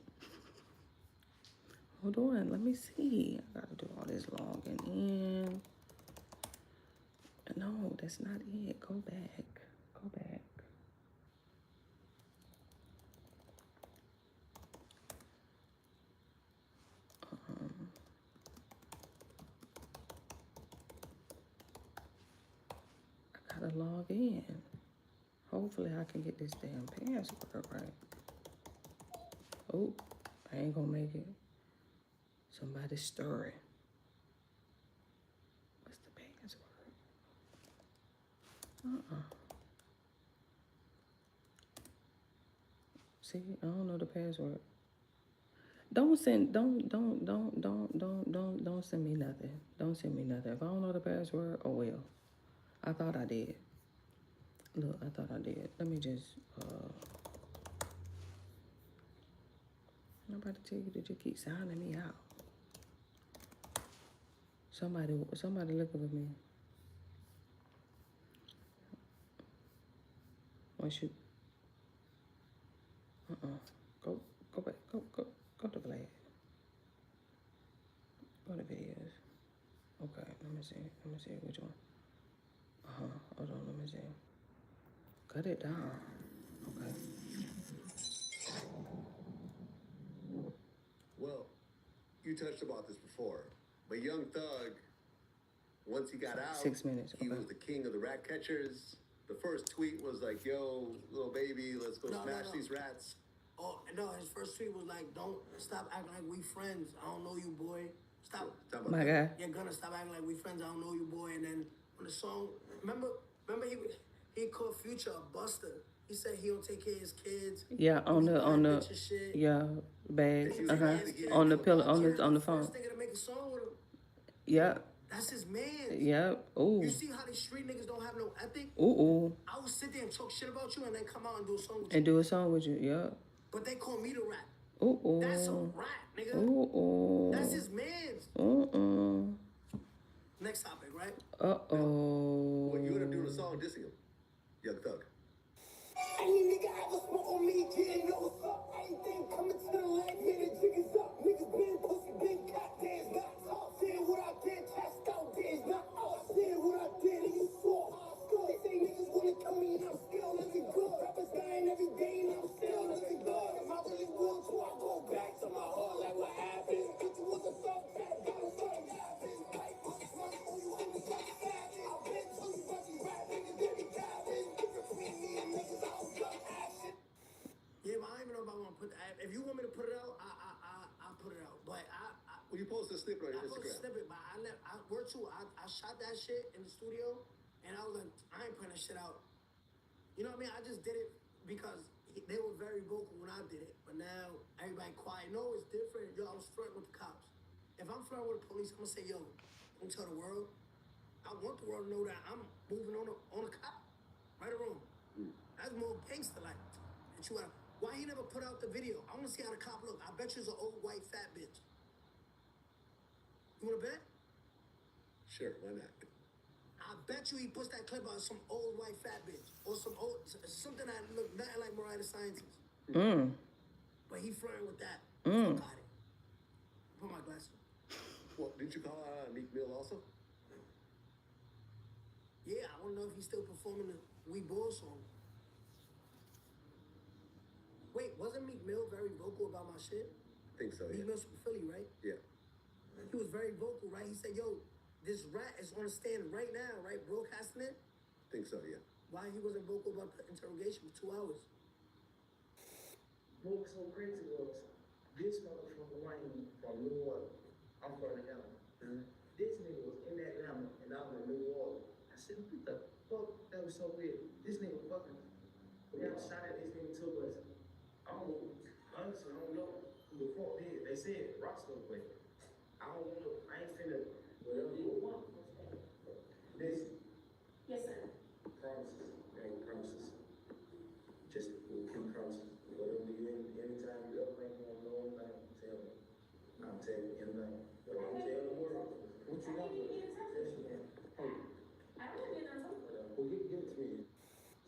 Hold on, let me see. I gotta do all this logging in. No, that's not it. Go back. I gotta log in. Hopefully I can get this damn password right. Oh, I ain't gonna make it. Somebody's stirring. What's the password? See, I don't know the password. Don't send me nothing. Don't send me nothing. If I don't know the password, oh well. I thought I did. Look, I thought I did. Let me just, I'm about to tell you to just keep signing me out. Somebody looking for me. Once you, go back, go to Vlad. Go to videos. Okay, let me see which one. Hold on, let me see. Cut it down. Okay. Well, you touched about this before, but Young Thug, once he got out, 6 minutes. Okay. He was the king of the rat catchers. The first tweet was like, "Yo, little baby, let's go smash these rats." Oh no, his first tweet was like, "Don't stop acting like we friends. I don't know you, boy. Stop. My God. You're gonna stop acting like we friends. I don't know you, boy." And then on the song, remember he called Future a buster. He said he don't take care of his kids. Yeah, on the shit. yeah, bag. On the pillow, on the phone. First nigga to make a song with him. Yeah. That's his man. Yeah. Ooh. You see how these street niggas don't have no ethic? Ooh. I would sit there and talk shit about you and then come out and do a song with you. And do a song with you, yeah. But they call me the rat. Ooh. That's a rat, nigga. Ooh. That's his man's. Next topic, right? What you end up doing a song dissing him, Young Thug? Any nigga ever smoke on me, getting know what's up. Anything coming to the light, man, the jig is up. Niggas been pussy, been cat, dance not talk. Saying what I did, chest out, dance not out. Saying what I did, and you saw how I score. They say niggas wanna come in, I'm still living good. Rappers dying every day, and I'm still living good. If I really want to, I'll go back. Well, you posted a snippet on I your posted a Instagram. snippet, but I shot that shit in the studio, and I was like, I ain't putting that shit out. You know what I mean? I just did it because they were very vocal when I did it, but now everybody quiet. No, it's different. Yo, I was flirting with the cops. If I'm flirting with the police, I'm gonna say, yo, don't tell the world. I want the world to know that I'm moving on a cop. Right or wrong? That's more gangster like. That you why he never put out the video? I want to see how the cop look. I bet you it's an old white fat bitch. You wanna bet? Sure, why not? I bet you he puts that clip out some old white fat bitch or something that look nothing like Mariah the Scientist. But he flirting with that. Fuck out it. Put my glasses on. Well, didn't you call out Meek Mill also? Yeah, I want to know if he's still performing the We Ball song. Wait, wasn't Meek Mill very vocal about my shit? I think so, yeah. Meek Mill's from Philly, right? Yeah. He was very vocal, right? He said, yo, this rat is on the stand right now, right? Broadcasting it. I think so, yeah. Why he wasn't vocal about the interrogation for 2 hours? What was so crazy was this motherfucker Wayne from New Orleans. I'm from Atlanta. This nigga was in Atlanta and I'm in New Orleans. I said, what the fuck? That was so weird. This nigga fucking. We got shot at this nigga took us. Honestly, I don't know who the fuck did. They said Roscoe, but I don't know. I ain't finna. Whatever you want. Listen. Yes, sir. Promises. Make promises. Just keep promises. Whatever you anytime you ever make one know anything, tell me. I'm telling you anything. But I'm telling the world. What you want? Yes, you can. Hey, I don't have any other. well, give it to me.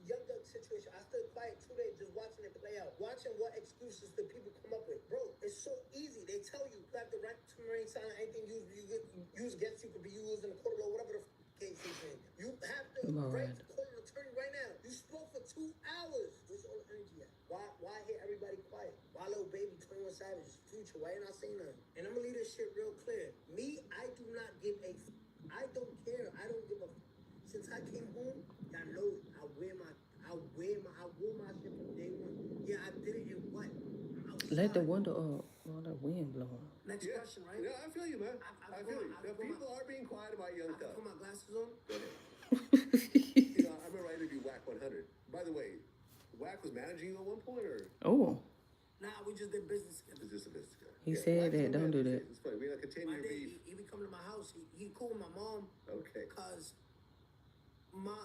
Young Thug situation, I stood quiet 2 days just watching it play out. Watching what excuses the people come up with. Bro, it's so easy. They tell you have the right to remain silent. Anything used against you could be used in the court of law, whatever the case is. You have the right to call an attorney right now. You spoke for 2 hours. Where's all the energy at? Why hear everybody quiet? Why Lil Baby, 21 Savage, Future? Why ain't I saying nothing? And I'm gonna leave this shit real clear. Me, I do not give a I don't care. I don't give a Since I came home, y'all know it. I wore my shit from day one. Yeah, I did it in what? Let the window up while the wind blowing. Next Yeah. question, right? Yeah, I feel you, man. I feel you. I've Now, put my- people are being quiet about Young I put Thug. my glasses on. Go ahead. You know, I remember I interviewed Whack 100. By the way, Whack was managing you at one point, or Oh, Nah, we just did business together. is this a business guy? He said Whack's that, no don't do business. that. It's funny. We had a 10-year My day, beef. he be coming to my house. He cool with my mom. Okay. Cause my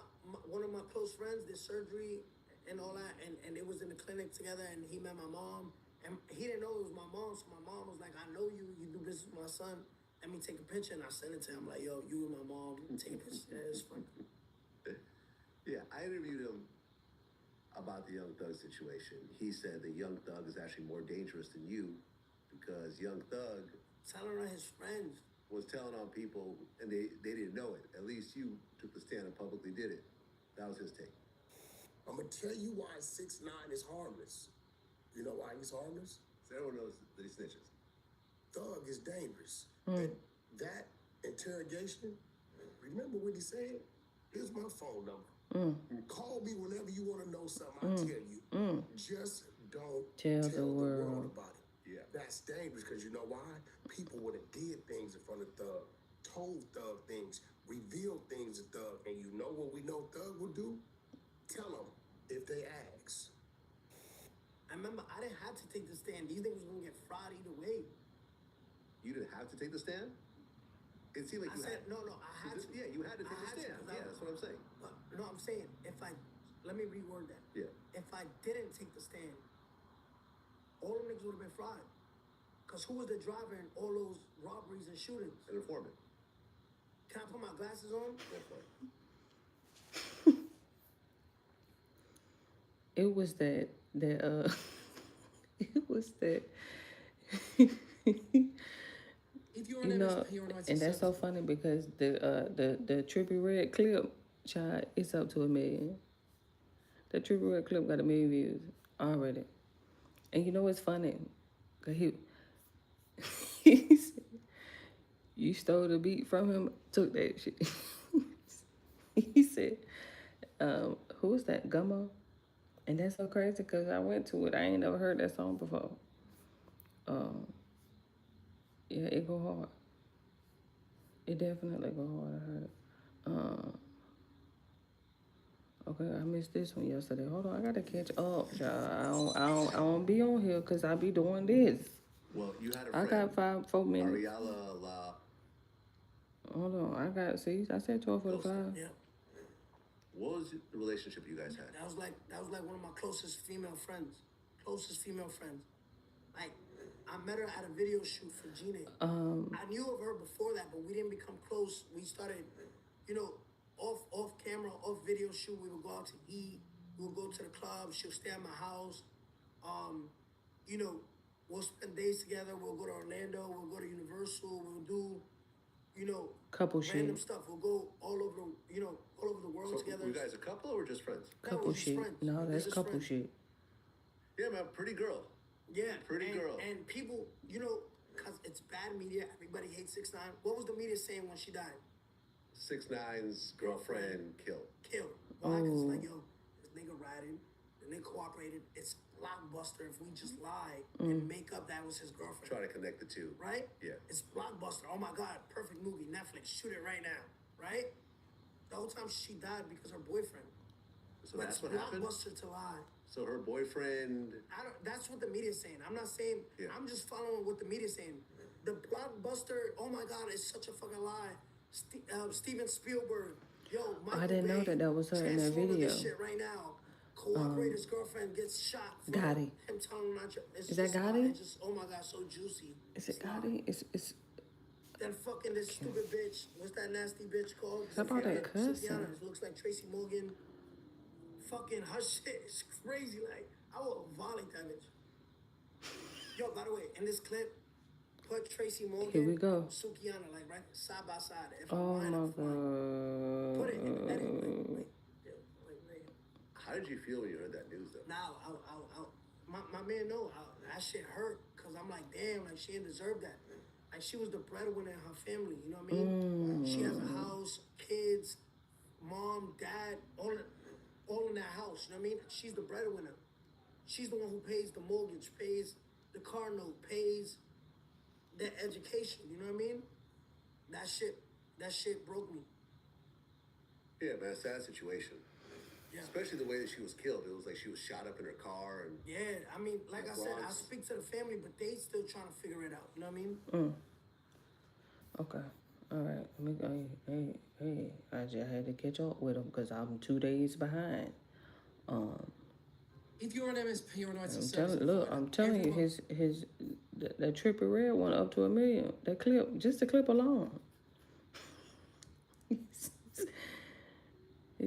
one of my close friends did surgery and all that, and it was in the clinic together, and he met my mom, and he didn't know it was my mom, so my mom was like, I know you do business with my son, let me take a picture, and I sent it to him, like, yo, you and my mom, take a picture, yeah, it's fun. Yeah, I interviewed him about the Young Thug situation. He said that Young Thug is actually more dangerous than you because Young Thug Telling on his friends. was telling on people and they didn't know it. At least you took the stand and publicly did it. That was his take. I'm gonna tell you why 6ix9ine is harmless. You know why he's harmless? So everyone knows that he snitches. Thug is dangerous. And that interrogation, remember what he said? Here's my phone number. Call me whenever you want to know something. I'll tell you. Just don't Tell tell the the world. world about it. Yeah. That's dangerous because you know why? People would have did things in front of Thug, told Thug things, revealed things to Thug, and you know what we know Thug will do? Tell them if they ask. I remember I didn't have to take the stand. These niggas was gonna get fried either way. You didn't have to take the stand? It seemed like I you said, had. no, I had to. Yeah, you had to I take the had to, stand. 'cause I Yeah, that's what I'm saying. But, no, I'm saying, let me reword that. Yeah. If I didn't take the stand, all them niggas would have been fried. Because who was the driver in all those robberies and shootings? An informant. Can I put my glasses on? Go for it. it was that it was that If you're you know, and that's so funny because the Trippie Redd clip, child, it's up to 1 million. The Trippie Redd clip got 1 million views already, and you know what's funny? Cause he said, you stole the beat from him, took that shit. He said, who was that? Gummo? And that's so crazy because I went to it. I ain't never heard that song before. Yeah, it go hard. It definitely go hard. I heard it. Okay, I missed this one yesterday. Hold on, I gotta catch up, y'all. I don't be on here because I be doing this. Well, you had a I friend. got 4 minutes. Ariella La. Hold on, I got, see, I said 12:45. Yeah. What was the relationship you guys had? That was like one of my closest female friends. Like, I met her at a video shoot for Gina. I knew of her before that, but we didn't become close. We started, you know, off camera, off video shoot. We would go out to eat. We would go to the club. She'll stay at my house. You know, we'll spend days together. We'll go to Orlando. We'll go to Universal. We'll do, you know, Couple random shit. stuff. We'll go all over the world So, together. were you guys a couple or just friends? No, Couple we're just shit. friends. No, We're that's just couple friends. shit. Yeah, man, pretty girl. Yeah, Pretty girl. And people, you know, because it's bad media. Everybody hates 6ix9ine. What was the media saying when she died? 6ix9ine's girlfriend killed. Killed. Why? Because Oh. like, yo, this nigga ratted, and they cooperated. It's Blockbuster if we just lie and make up that was his girlfriend. Trying to connect the two. Right? Yeah. It's Blockbuster. Oh my God, perfect movie. Netflix, shoot it right now. Right? The whole time she died because her boyfriend. So But that's it's what happened? Blockbuster to lie. So her boyfriend. That's what the media's saying. I'm not saying. Yeah. I'm just following what the media's saying. The Blockbuster. Oh my God, it's such a fucking lie. Steven Spielberg. Yo, Michael I didn't know Bay, that was her in that Transformer video. This shit right now. Cooperator's girlfriend gets shot. For Gotti. Him telling him not. It's Is that just, Gotti? It's just, oh my God, so juicy. Is it Gotti? It's Then fucking this stupid bitch. What's that nasty bitch called? How about that cussing? Sukihana. It looks like Tracy Morgan. Fucking her shit is crazy. Like, I will violate that bitch. Yo, by the way, in this clip, put Tracy Morgan. Here we go. Sukihana, like, right side by side. If oh I'm my lying, I'm fine. Put it in the edit. God. Wait. How did you feel when you heard that news, though? Now, my man know that shit hurt because I'm like, damn, like she didn't deserve that. Like she was the breadwinner in her family, you know what I mean? She has a house, kids, mom, dad, all in that house, you know what I mean? She's the breadwinner. She's the one who pays the mortgage, pays the car note, pays their education, you know what I mean? That shit broke me. Yeah, man, sad situation. Yeah. Especially the way that she was killed. It was like she was shot up in her car and. Yeah, I mean, like I said, I Bronx. speak to the family, but they still trying to figure it out, you know what I mean? Okay. All right. Hey, I just had to catch up with him because I'm 2 days behind. If you're on MSP or not, I'm telling you, that Trippie Red went up to 1 million. That clip, just the clip alone. He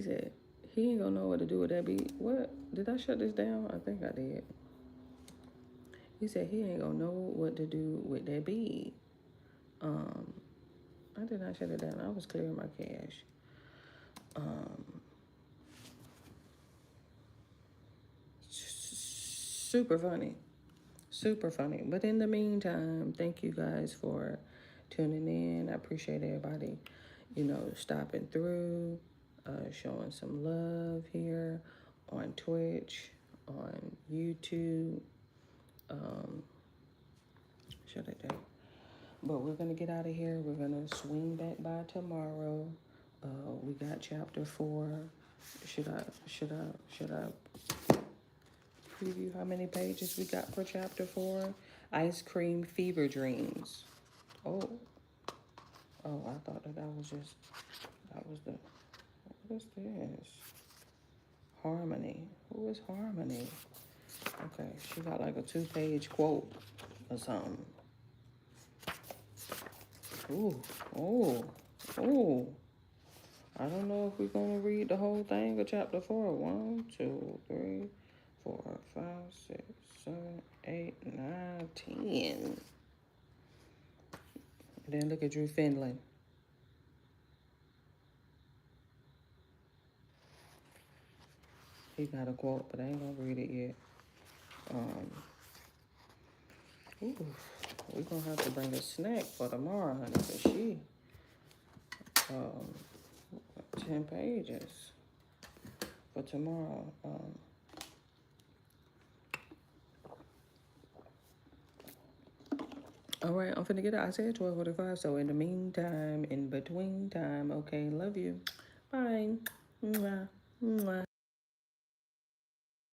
said he ain't gonna know what to do with that beat. What? Did I shut this down? I think I did. He said he ain't gonna know what to do with that beat. I did not shut it down. I was clearing my cache. Super funny. But in the meantime, thank you guys for tuning in. I appreciate everybody, stopping through, showing some love here on Twitch, on YouTube. Shut it down. But we're gonna get out of here. We're gonna swing back by tomorrow. We got chapter 4. Should I preview how many pages we got for chapter 4? Ice Cream Fever Dreams. Oh, I thought that was the, what is this? Harmony. Who is Harmony? Okay, she got like a 2-page quote or something. Ooh. I don't know if we're gonna read the whole thing of chapter 4. 1, 2, 3, 4, 5, 6, 7, 8, 9, 10. And then look at Drew Findlay. He got a quote, but I ain't gonna read it yet. We're gonna have to bring a snack for tomorrow, honey, because she 10 pages for tomorrow. All right, I'm finna get it. I said 12:45. So in the meantime, in between time, okay, love you. Bye. Mwah. Mwah.